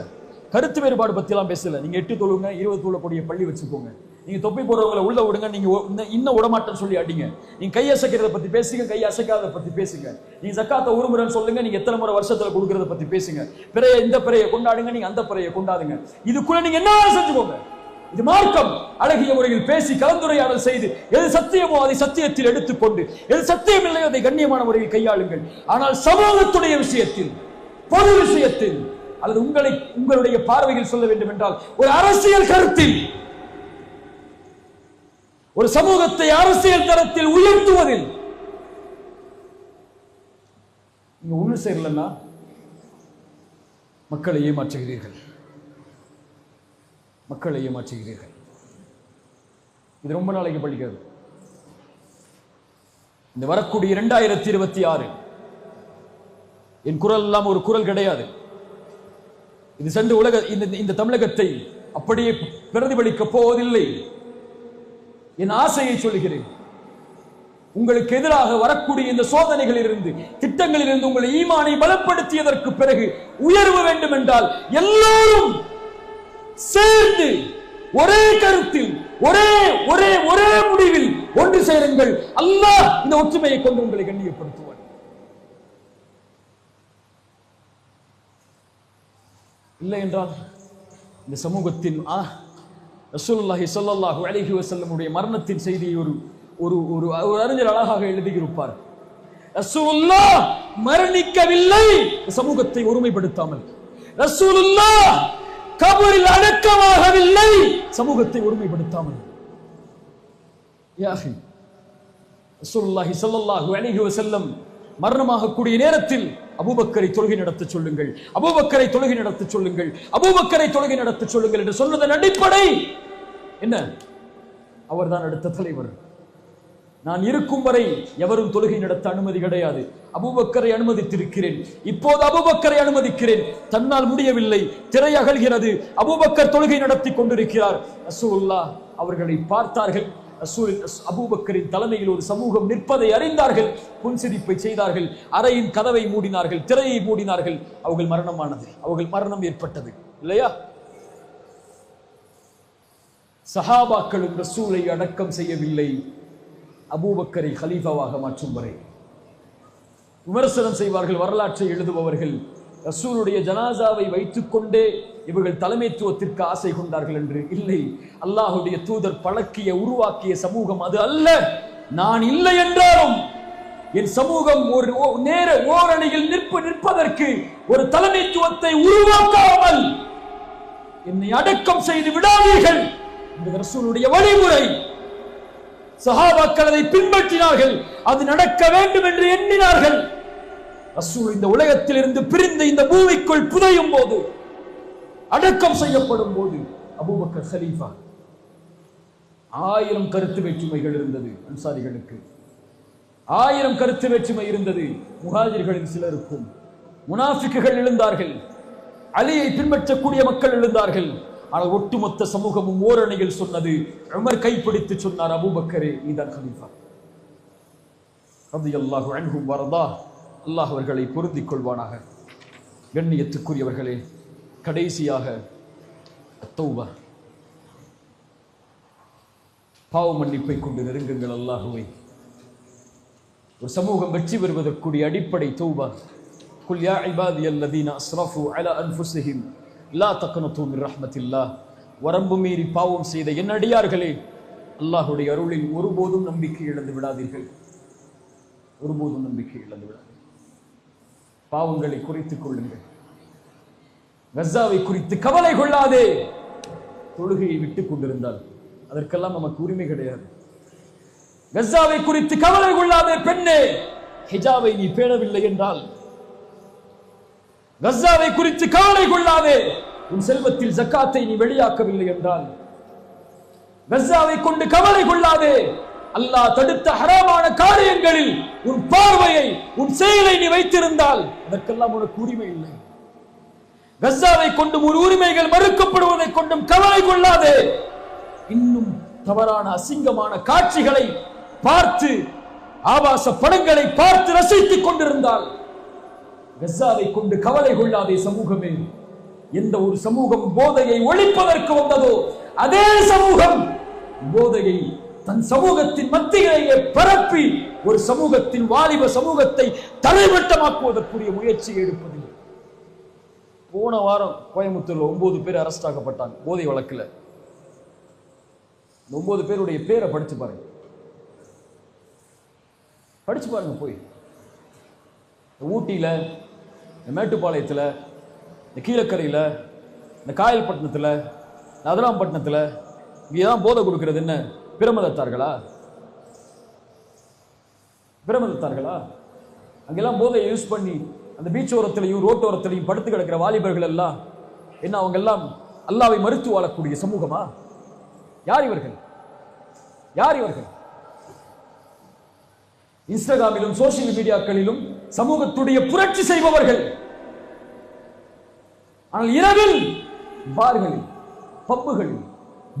கருத்து வேறுபாடு பத்தி எல்லாம் பேசல. நீங்க 8 தொழுங்க, 20 தொழக்கூடிய பள்ளி வச்சுக்கோங்க, நீங்க தொப்பி போடுறவங்களை உள்ள விடுங்க, நீங்க இன்னும் விடமாட்டேன்னு சொல்லி அடிங்க, நீங்க கை அசைக்கிறத பத்தி பேசுங்க, கை அசைக்காத பத்தி பேசுங்க, நீங்க ஜக்காத்தை ஒரு முறைன்னு சொல்லுங்க, நீங்க எத்தனை முறை வருஷத்துல கொடுக்கறத பத்தி பேசுங்க, பிறைய இந்த பிறையை கொண்டாடுங்க, நீங்க அந்த பிறையை கொண்டாடுங்க, இதுக்குள்ள நீங்க என்ன செஞ்சுக்கோங்க. இது மார்க்கம். அழகிய முறையில் பேசி கலந்துரையாடல் செய்து எது சத்தியமோ அதை சத்தியத்தில் எடுத்துக்கொண்டு, எது சத்தியம் இல்லையோ அதை கண்ணியமான முறையில் கையாளுங்கள். ஆனால் சமூகத்துடைய விஷயத்தில், பொது விஷயத்தில், அல்லது உங்களுடைய பார்வையில் சொல்ல வேண்டும் என்றால் ஒரு அரசியல் கருத்தில், ஒரு சமூகத்தை அரசியல் தரத்தில் உயர்த்துவதில் நீங்க ஒண்ணு சேரலன்னா மக்களை ஏமாற்றுகிறீர்கள், மக்களை ஏமாற்றுகிறீர்கள். இது ரொம்ப நாளைக்கு படிக்காது. இந்த வரக்கூடிய 2026 என் குரல் எல்லாம் ஒரு குரல் கிடையாது. இது சென்று இந்த தமிழகத்தை அப்படியே பிரதிபலிக்க போவதில்லை. என் ஆசையை சொல்கிறேன். உங்களுக்கு எதிராக வரக்கூடிய இந்த சோதனைகளில் இருந்து, திட்டங்களில் இருந்து உங்களை ஈமானை பலப்படுத்தியதற்கு பிறகு உயர்வு வேண்டும் என்றால் எல்லோரும் சேர்ந்து ஒரே கருத்தில், ஒரே ஒரே ஒரே முடிவில் ஒன்று சேருங்கள். அல்லாஹ் இந்த ஒற்றுமையை கொண்டு உங்களை கண்ணியப்படுத்துவார். இல்லை என்றால் இந்த சமூகத்தின் ரசூலுல்லாஹி ஸல்லல்லாஹு அலைஹி வஸல்லம் உடைய மரணத்தின் செய்தியை ஒரு அறிஞர் அழகாக எழுதியிருப்பார். ரசூலுல்லாஹ் மரணிக்கவில்லை சமூகத்தை ஒருமைப்படுத்தாமல், ரசூலுல்லாஹ் கபரில் அடக்கமாகவில்லை சமூகத்தை ஒருமைப்படுத்தாமல். யா அஹி, ரசூலுல்லாஹி ஸல்லல்லாஹு அலைஹி வஸல்லம் மரணமாக கூடிய நேரத்தில் அபூபக்கரை தொழுகை நடத்த சொல்லுங்கள், அபூபக்கரை தொழுகை நடத்த சொல்லுங்கள், அபூபக்கரை தொழுகை நடத்த சொல்லுங்கள் என்று சொன்னதன் அடிப்படை என்ன? அவர்தான் அடுத்த தலைவர். நான் இருக்கும் வரை எவரும் தொழுகை நடத்த அனுமதி கிடையாது. அபூபக்கரை அனுமதித்திருக்கிறேன், இப்போது அபூபக்கரை அனுமதிக்கிறேன். தன்னால் முடியவில்லை, திரை அகல்கிறது, அபூபக்கர் தொழுகை நடத்தி கொண்டிருக்கிறார். ரசூலுல்லாஹ் அவர்களை பார்த்தார்கள். அபூபக்கரின் தலைமையில் ஒரு சமூகம் நிற்பதை அறிந்தார்கள், புன்சிரிப்பை செய்தார்கள், அறையின் கதவை மூடினார்கள், திரையை மூடினார்கள். அவர்கள் மரணமானது, அவர்கள் மரணம் ஏற்பட்டது இல்லையா? சஹாபாக்களும் ரசூலை அடக்கம் செய்யவில்லை, அபூபக்கரை கலீஃபாவாக மாற்றும் வரை. விமர்சனம் செய்வார்கள் வரலாற்றை எழுதுபவர்கள், ரசூலுடைய ஜனாசாவை வைத்துக் கொண்டே இவர்கள் தலைமைத்துவத்திற்கு ஆசை கொண்டார்கள் என்று. இல்லை, அல்லாஹுடைய தூதர் பழக்கிய உருவாக்கிய சமூகம் அது அல்ல. நான் இல்லை என்றாலும் என் சமூகம் ஒரு ஓரணியில் நிற்பதற்கு ஒரு தலைமைத்துவத்தை உருவாக்காமல் என்னை அடக்கம் செய்து விடாதீர்கள். இந்த ரசூலுடைய வழிமுறை. சஹாபாக்கள் அதை பின்பற்றினார்கள், அது நடக்க வேண்டும் என்று எண்ணினார்கள். ரசூல் இந்த உலகத்தில் இருந்து பிரிந்து இந்த பூமிக்குள் புதையும் போது, அடக்கம் செய்யப்படும் போது அபூபக்கர் கலீஃபா. 1000 கருத்து வேற்றுமைகள் இருந்தது அன்சாரிகளுக்கு, 1000 கருத்து வேற்றுமை இருந்தது முஹாஜிர்களின் சிலருக்கும். முனாஃபிக்குகள் எழுந்தார்கள், அலியை பின்பற்றக்கூடிய மக்கள் எழுந்தார்கள். ஆனால் ஒட்டுமொத்த சமூகமும் ஓரணியில் சொன்னது, உமர் கைப்பிடித்து சொன்னார், அபூபக்கரே நீதான் கலீஃபா. ரலியல்லாஹு அன்ஹும் வரதா. அல்லாஹ் அவர்களை பொருந்திக் கொள்வானாக. கண்ணியத்துக்குரியவர்களே, கடைசியாக தௌபா, பாவ மன்னிப்பை கொண்டு நெருங்குங்கள் அல்லாஹுவை. ஒரு சமூகம் வெற்றி பெறுவதற்குரிய அடிப்படை தௌபா. குல் யா இபாதியல்லதீன அஸ்ரஃபு அலா அன்ஃபுஸிஹிம் லா தக்னது மின் ரஹ்மத்தில்லாஹ். வரம்பு மீறி பாவம் செய்த என் அடியார்களே, அல்லாஹ்வுடைய அருளில் ஒருபோதும் நம்பிக்கை இழந்து விடாதீர்கள். ஒருபோதும் நம்பிக்கை இழந்து விடாதீர்கள். பாவங்களை குறைத்துக் கொள்ளுங்கள். கஸாவை குறித்து கவலை கொள்ளாதே. தொழுகையை விட்டுக் கொண்டிருந்தால் அதற்கெல்லாம் நமக்கு உரிமை கிடையாது. கஸாவை குறித்து கவலை கொள்ளாதே பெண்ணே. ஹிஜாபை நீ பேணவில்லை என்றால், கஸாவை குறித்து கவலை கொள்ளாதே. உன் செல்வத்தில் ஜக்காத்தை நீ வெளியாக்கவில்லை என்றால், கஸாவை கொண்டு கவலை கொள்ளாதே. அல்லாஹ் தடுத்த ஹராமான காரியங்களில் உன் பார்வையை, உன் செயலை நீ வைத்திருந்தால் அதற்கெல்லாம் உனக்கு உரிமை இல்லை. கஸாவை கொண்டும் ஒரு உரிமைகள் மறுக்கப்படுவதை கொண்டும் கவலை கொள்ளாதே. இன்னும் தவறான அசிங்கமான காட்சிகளை பார்த்து, ஆபாச படங்களை பார்த்து ரசித்துக் கொண்டிருந்தால் கஸாவை கொண்டு கவலை கொள்ளாதே. சமூகமே, எந்த ஒரு சமூகம் போதையை ஒழிப்பதற்கு வந்ததோ அதே சமூகம் போதையை தன் சமூகத்தின் மத்தியிலேயே பரப்பி ஒரு சமூகத்தின் வாலிப சமூகத்தை தலைமட்டமாக்குவதற்குரிய முயற்சியை எடுப்பதில்லை. போன வாரம் கோயம்புத்தூர்ல 9 பேர் அரெஸ்ட் ஆக்கப்பட்டாங்க போதை வழக்குல. 9 பேருடைய பேரை படிச்சு பாருங்க. படிச்சு பாருங்க போய். ஊட்டியில, மேட்டுப்பாளையத்துல, இந்த கீழக்கரையில, இந்த காயல்பட்டினத்துல, அதிராம்பட்டினத்துல இங்கேதான் போதை கொடுக்கிறது என்ன? பிரமதத்தார்களா? பிரமதத்தார்களா? அங்கெல்லாம் போதை யூஸ் பண்ணி அந்த பீச் ஓரத்திலையும் ரோட்டோரத்திலையும் படுத்து கிடக்கிற வாலிபர்கள் எல்லாம் என்ன, அவங்க எல்லாம் அல்லாவை மறுத்து வாழக்கூடிய சமூகமா? யார் இவர்கள்? யார் இவர்கள்? இன்ஸ்டாகிராமிலும் சோசியல் மீடியாக்களிலும் சமூகத்துடைய புரட்சி செய்பவர்கள். ஆனால் இரவில் பார்களில், பப்புகளில்,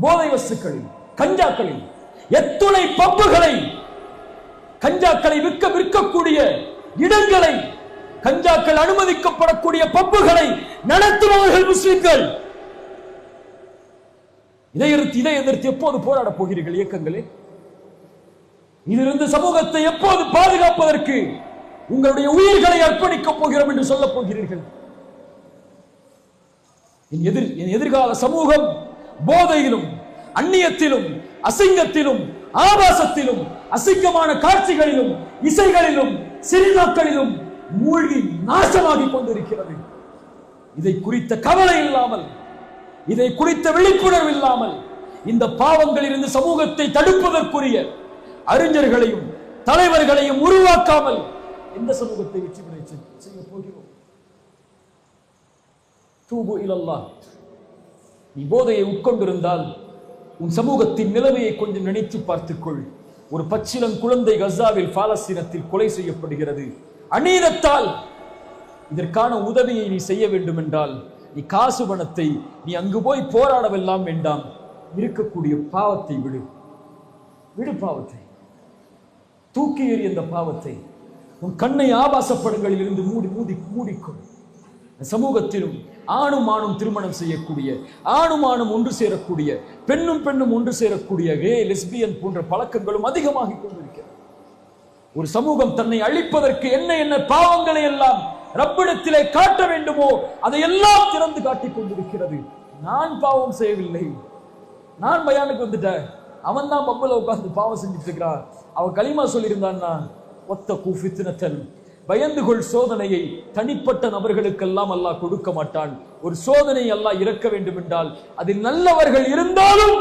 போதை வஸ்துக்களில், கஞ்சாக்களில், எத்துணை பப்புகளை, கஞ்சாக்களை விற்கக்கூடிய இடங்களை, கஞ்சாக்கள் அனுமதிக்கப்படக்கூடிய பப்புகளை நடத்துபவர்கள் முஸ்லிம்கள். இதை எதிர்த்து எப்போது போராட போகிறீர்கள் இயக்கங்களே? இதிலிருந்து சமூகத்தை எப்போது பாதுகாப்பதற்கு உங்களுடைய உயிர்களை அர்ப்பணிக்கப் போகிறோம் என்று சொல்ல போகிறீர்கள்? என் எதிர்கால சமூகம் போதையிலும், அந்நியத்திலும், அசிங்கத்திலும், ஆபாசத்திலும், அசிங்கமான காட்சிகளிலும், இசைகளிலும், சினிமாக்களிலும் மூழ்கி நாசமாகி கொண்டிருக்கிறது. இதை குறித்த கவலை இல்லாமல், இதை குறித்த விழிப்புணர்வு இல்லாமல், இந்த பாவங்களில் இருந்து சமூகத்தை தடுப்பதற்குரிய அறிஞர்களையும் தலைவர்களையும் உருவாக்காமல் எந்த சமூகத்தை வெற்றி பெற செய்ய போகிறோம்? தூபு இலல்லாஹ். நீ போதையை உட்கொண்டிருந்தால் உன் சமூகத்தின் நிலைமையை கொஞ்சம் நினைத்து பார்த்துக்கொள். ஒரு பச்சிளம் குழந்தை கஸாவில், பாலஸ்தீனத்தில் கொலை செய்யப்படுகிறது. அநீதத்தால் இதற்கான உதவியை நீ செய்ய வேண்டும் என்றால் நீ காசு பணத்தை நீ அங்கு போய் போராடவெல்லாம் வேண்டாம். இருக்கக்கூடிய பாவத்தை விடு. விடு பாவத்தை, தூக்கி எறி அந்த பாவத்தை. உன் கண்ணை ஆபாசப்படங்களில் இருந்து மூடிக்கொள். சமூகத்திலும் ஆணும் ஆணும் திருமணம் செய்யக்கூடிய, ஆணும் ஆணும் ஒன்று சேரக்கூடிய, பெண்ணும் பெண்ணும் ஒன்று சேரக்கூடிய கே, லெஸ்பியன் போன்ற பழக்கங்களும் அதிகமாகி கொண்டிருக்கிறது. ஒரு சமூகம் தன்னை அழிப்பதற்கு என்ன பாவங்களை எல்லாம் ரப்பிடத்திலே காட்ட வேண்டுமோ அதையெல்லாம் திறந்து காட்டிக் கொண்டிருக்கிறது. நான் பாவம் செய்யவில்லை, நான் பயானுக்கு வந்துட்டேன், அவன் தான் பப்புல உட்கார்ந்து பாவம் செஞ்சுட்டு இருக்கிறான், அவன் களிமா சொல்லியிருந்தான்னா ஒத்த கூஃபித்னத்தன், பயந்து கொள் சோதனையை தனிப்பட்ட நபர்களுக்கெல்லாம் அல்லாஹ் கொடுக்க மாட்டான். ஒரு சோதனை அல்லாஹ் இறக்க வேண்டும் என்றால் அதில் நல்லவர்கள் இருந்தாலும்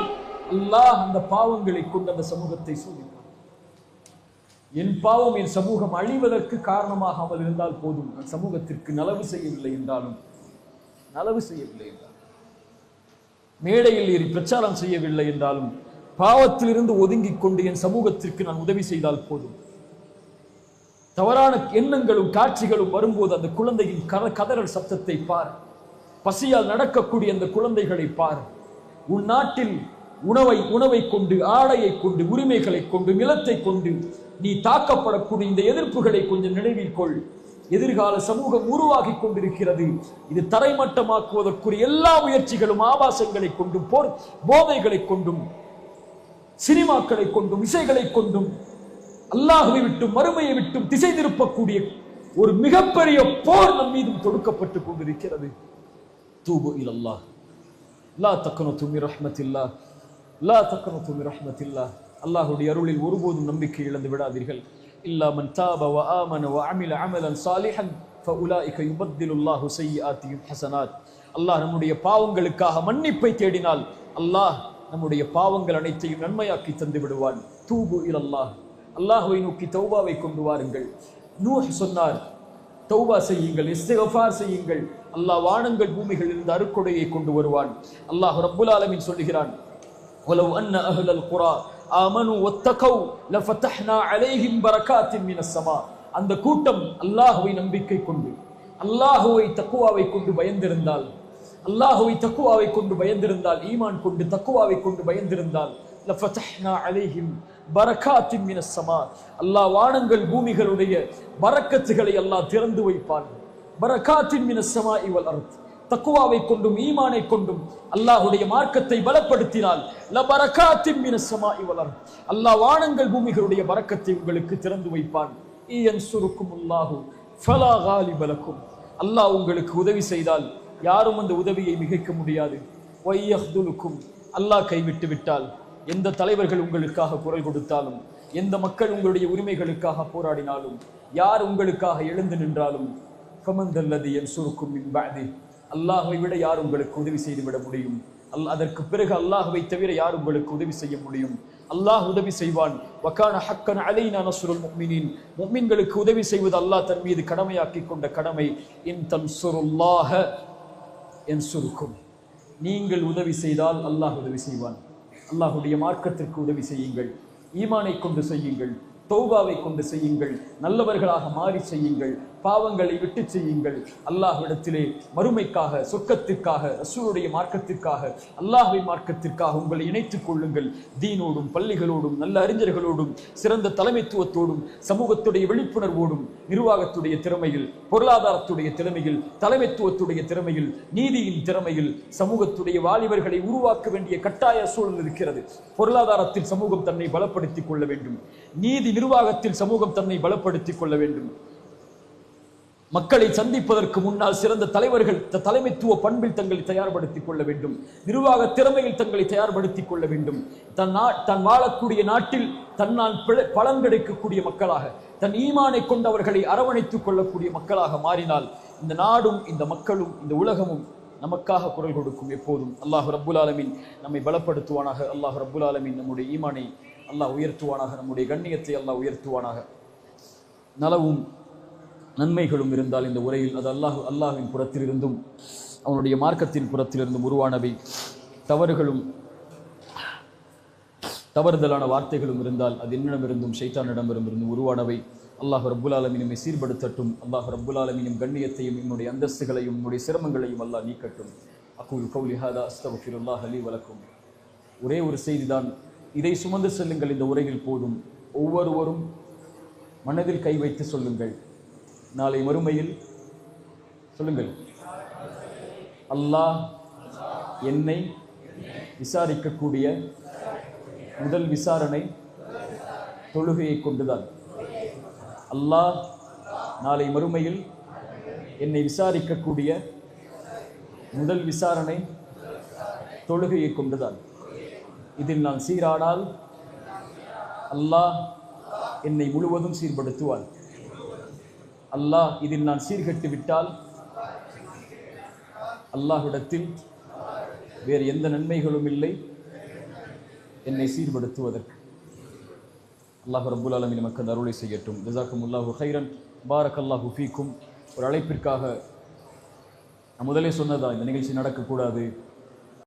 அல்லாஹ் அந்த பாவங்களை கொண்டு அந்த சமூகத்தை சோதிப்பான். என் பாவம் என் சமூகம் அழிவதற்கு காரணமாகாமல் இருந்தால் போதும். நான் சமூகத்திற்கு நலவு செய்யவில்லை என்றாலும், மேடையில் ஏறி பிரச்சாரம் செய்யவில்லை என்றாலும், பாவத்திலிருந்து ஒதுங்கிக் கொண்டு என் சமூகத்திற்கு நான் உதவி செய்தால் போதும். தவறான எண்ணங்களும் காட்சிகளும் வரும்போது அந்த குழந்தையின் கதறல் சத்தத்தை பார். பசியால் நடக்கக்கூடிய அந்த குழந்தைகளை பார். உன் நாட்டில் உணவை கொண்டு, ஆடையை கொண்டு, உரிமைகளை கொண்டு, நிலத்தை கொண்டு நீ தாக்கப்படக்கூடிய இந்த எதிர்ப்புகளை கொஞ்சம் நினைவில் கொள். எதிர்கால சமூகம் உருவாகி கொண்டிருக்கிறது. இது தரைமட்டமாக்குவதற்குரிய எல்லா முயற்சிகளும் ஆபாசங்களை கொண்டும், போதைகளை கொண்டும், சினிமாக்களை கொண்டும், இசைகளை கொண்டும், அல்லாஹ்வை விட்டும் மறுமையை விட்டும் திசை திருப்பக்கூடிய ஒரு மிகப்பெரிய போர் நம் மீதும் தொடுக்கப்பட்டு கொண்டிருக்கிறது. தூபு இலல்லாஹ், லா தக்னது மின் ரஹ்மத்தில்லாஹ். லா தக்னது மின் ரஹ்மத்தில்லாஹ், அல்லாஹ்வுடைய அருளில் ஒருபோதும் நம்பிக்கை இழந்து விடாதீர்கள். இல்லா மன் தாப வ ஆமன வ அமில அமலன் சாலிஹன் ஃபஉலாயிக யுபத்திலுல்லாஹு ஸய்யிஆத்திஹிம் ஹஸனாத். அல்லாஹ் நம்முடைய பாவங்களுக்காக மன்னிப்பை தேடினால் அல்லாஹ் நம்முடைய பாவங்கள் அனைத்தையும் நன்மையாக்கி தந்து விடுவான். தூபு இலல்லாஹ், அல்லாஹ்வை நோக்கி தௌபாவை கொண்டு வாருங்கள். நூஹ் சொன்னார், தௌபா செய்யுங்கள், இஸ்திக்ஃபார் செய்யுங்கள், அல்லாஹ் வானங்கள் பூமிகளில் இருந்து அருட்கொடையை கொண்டு வருவான். அல்லாஹ் ரப்புல் ஆலமீன் சொல்கிறான், வலவ் அன்ன அஹ்லல் குரா ஆமனு வத்தகௌ லஃபதஹ்னா அலைஹிம் பரகாத்தின் மினஸ் ஸமா. அந்த கூட்டம் அல்லாஹ்வை நம்பிக்கை கொண்டு, அல்லாஹ்வை தக்வாவை கொண்டு பயந்திருந்தால், அல்லாஹ்வை தக்வாவை கொண்டு பயந்திருந்தால், ஈமான் கொண்டு தக்வாவை கொண்டு பயந்திருந்தால், லஃபதஹ்னா அலைஹிம் பரகாத்தின் மினஸ் ஸமா, அல்லாஹ் வானங்கள் பூமிகளுடைய பரக்கத்துகளை அல்லாஹ் திறந்து வைப்பான். பரகாத்தின் மினஸ் ஸமாஇ வல் அர்த், தக்வாவை கொண்டும் ஈமானை கொண்டும் அல்லாஹ்வுடைய மார்க்கத்தை பலப்படுத்தினால் லபரகாத்தின் மினஸ் ஸமாஇ வல் அர்த், அல்லாஹ் வானங்கள் பூமிகளுடைய பரக்கத்தை உங்களுக்கு திறந்து வைப்பான். இயன்சுருக்குமுல்லாஹு ஃபலா காலிப லக்கும், அல்லாஹ் உங்களுக்கு உதவி செய்தால் யாரும் அந்த உதவியை மிகைக்க முடியாது. வய்யஹ்துலுக்கும், அல்லாஹ் கைவிட்டு விட்டால், எந்த தலைவர்கள் உங்களுக்காக குரல் கொடுத்தாலும், எந்த மக்கள் உங்களுடைய உரிமைகளுக்காக போராடினாலும், யார் உங்களுக்காக எழுந்து நின்றாலும், ஃபமந்தல்லதி யன்சுருக்கும் மின் பஅதி, அல்லாஹ்வை விட யார் உங்களுக்கு உதவி செய்து விட முடியும்? அதற்கு பிறகு அல்லாஹ்வை தவிர யார் உங்களுக்கு உதவி செய்ய முடியும்? அல்லாஹ் உதவி செய்வான். வகான ஹக்கன் அலைனா நஸ்ருல் முஃமினீன், முஃமின்களுக்கு உதவி செய்வது அல்லாஹ் தன் மீது கடமையாக்கி கொண்ட கடமை. இன் தன்சுருல்லாஹ யன்சுருக்கும், நீங்கள் உதவி செய்தால் அல்லாஹ் உதவி செய்வான். அல்லாஹ்வுடைய மார்க்கத்திற்கு உதவி செய்யுங்கள், ஈமானை கொண்டு செய்யுங்கள், தௌபாவை கொண்டு செய்யுங்கள், நல்லவர்களாக மாறி செய்யுங்கள், பாவங்களை விட்டு செய்யுங்கள். அல்லாஹ்விடத்திலே மறுமைக்காக, சொர்க்கத்திற்காக, ரசூலுடைய மார்க்கத்திற்காக, அல்லாஹ்வின் மார்க்கத்திற்காக உங்களை இணைத்துக் கொள்ளுங்கள். தீனோடும், பள்ளிகளோடும், நல்ல அறிஞர்களோடும், சிறந்த தலைமைத்துவத்தோடும், சமூகத்துடைய விழிப்புணர்வோடும், நிர்வாகத்துடைய திறமையில், பொருளாதாரத்துடைய திறமையில், தலைமைத்துவத்துடைய திறமையில், நீதியின் திறமையில் சமூகத்துடைய வாலிபர்களை உருவாக்க வேண்டிய கட்டாய சூழல் இருக்கிறது. பொருளாதாரத்தில் சமூகம் தன்னை பலப்படுத்திக் கொள்ள வேண்டும். நீதி நிர்வாகத்தில் சமூகம் தன்னை பலப்படுத்திக் கொள்ள வேண்டும். மக்களை சந்திப்பதற்கு முன்னால் சிறந்த தலைவர்கள் தலைமைத்துவ பண்பில் தங்களை தயார்படுத்திக் கொள்ள வேண்டும். நிர்வாக திறமையில் தங்களை தயார்படுத்திக் கொள்ள வேண்டும். தன் வாழக்கூடிய நாட்டில் தன்னால் பலன் கிடைக்கக்கூடிய மக்களாக, தன் ஈமானை கொண்டவர்களை அரவணைத்துக் கொள்ளக்கூடிய மக்களாக மாறினால் இந்த நாடும், இந்த மக்களும், இந்த உலகமும் நமக்காக குரல் கொடுக்கும். எப்போதும் அல்லாஹ் ரப்புல் ஆலமீன் நம்மை பலப்படுத்துவானாக. அல்லாஹ் ரப்புல் ஆலமீன் நம்முடைய ஈமானை அல்லாஹ் உயர்த்துவானாக, நம்முடைய கண்ணியத்தை அல்லாஹ் உயர்த்துவானாக. நலவும் நன்மைகளும் இருந்தால் இந்த உரையில் அது அல்லாஹ்வின் புறத்திலிருந்தும் அவனுடைய மார்க்கத்தின் புறத்திலிருந்தும் உருவானவை. தவறுகளும் தவறுதலான வார்த்தைகளும் இருந்தால் அது என்னிடமிருந்தும் ஷைத்தானிடமிருந்தும் உருவானவை. அல்லாஹ் ரப்புல் ஆலமீன் நம்மை சீர்படுத்தட்டும். அல்லாஹ் ரப்புல் ஆலமீன் கண்ணியத்தையும் என்னுடைய அந்தஸ்துகளையும் என்னுடைய சிரமங்களையும் அல்லாஹ் நீக்கட்டும். அகூல் கௌலி ஹாதா அஸ்தக்ஃபிருல்லாஹ் லீ வ லக்கும். ஒரே ஒரு செய்திதான், இதை சுமந்து செல்லுங்கள். இந்த உரையில் போதும். ஒவ்வொருவரும் மனதில் கை வைத்து சொல்லுங்கள். நாளை மறுமையில் சொல்லுங்கள், அல்லாஹ் என்னை விசாரிக்கக்கூடிய முதல் விசாரணை தொழுகையை கொண்டுதான். அல்லாஹ் நாளை மறுமையில் என்னை விசாரிக்கக்கூடிய முதல் விசாரணை தொழுகையை கொண்டுதான். இதில் நான் சீரானால் அல்லாஹ் என்னை முழுவதும் சீர்படுத்துவான். அல்லாஹ் இதில் நான் சீர்கட்டு விட்டால் அல்லாஹ்விடத்தில் வேறு எந்த நன்மைகளும் இல்லை என்னை சீர்படுத்துவதற்கு. அல்லாஹ் ரப்புல் ஆலமீன் நமக்கு அருளை செய்யட்டும். ஜஸாக்குமுல்லாஹு ஹைரன், பாரக்கல்லாஹு ஃபீக்கும். ஒரு அழைப்பிற்காக நான் முதலே சொன்னதா இந்த நிகழ்ச்சி நடக்கக்கூடாது,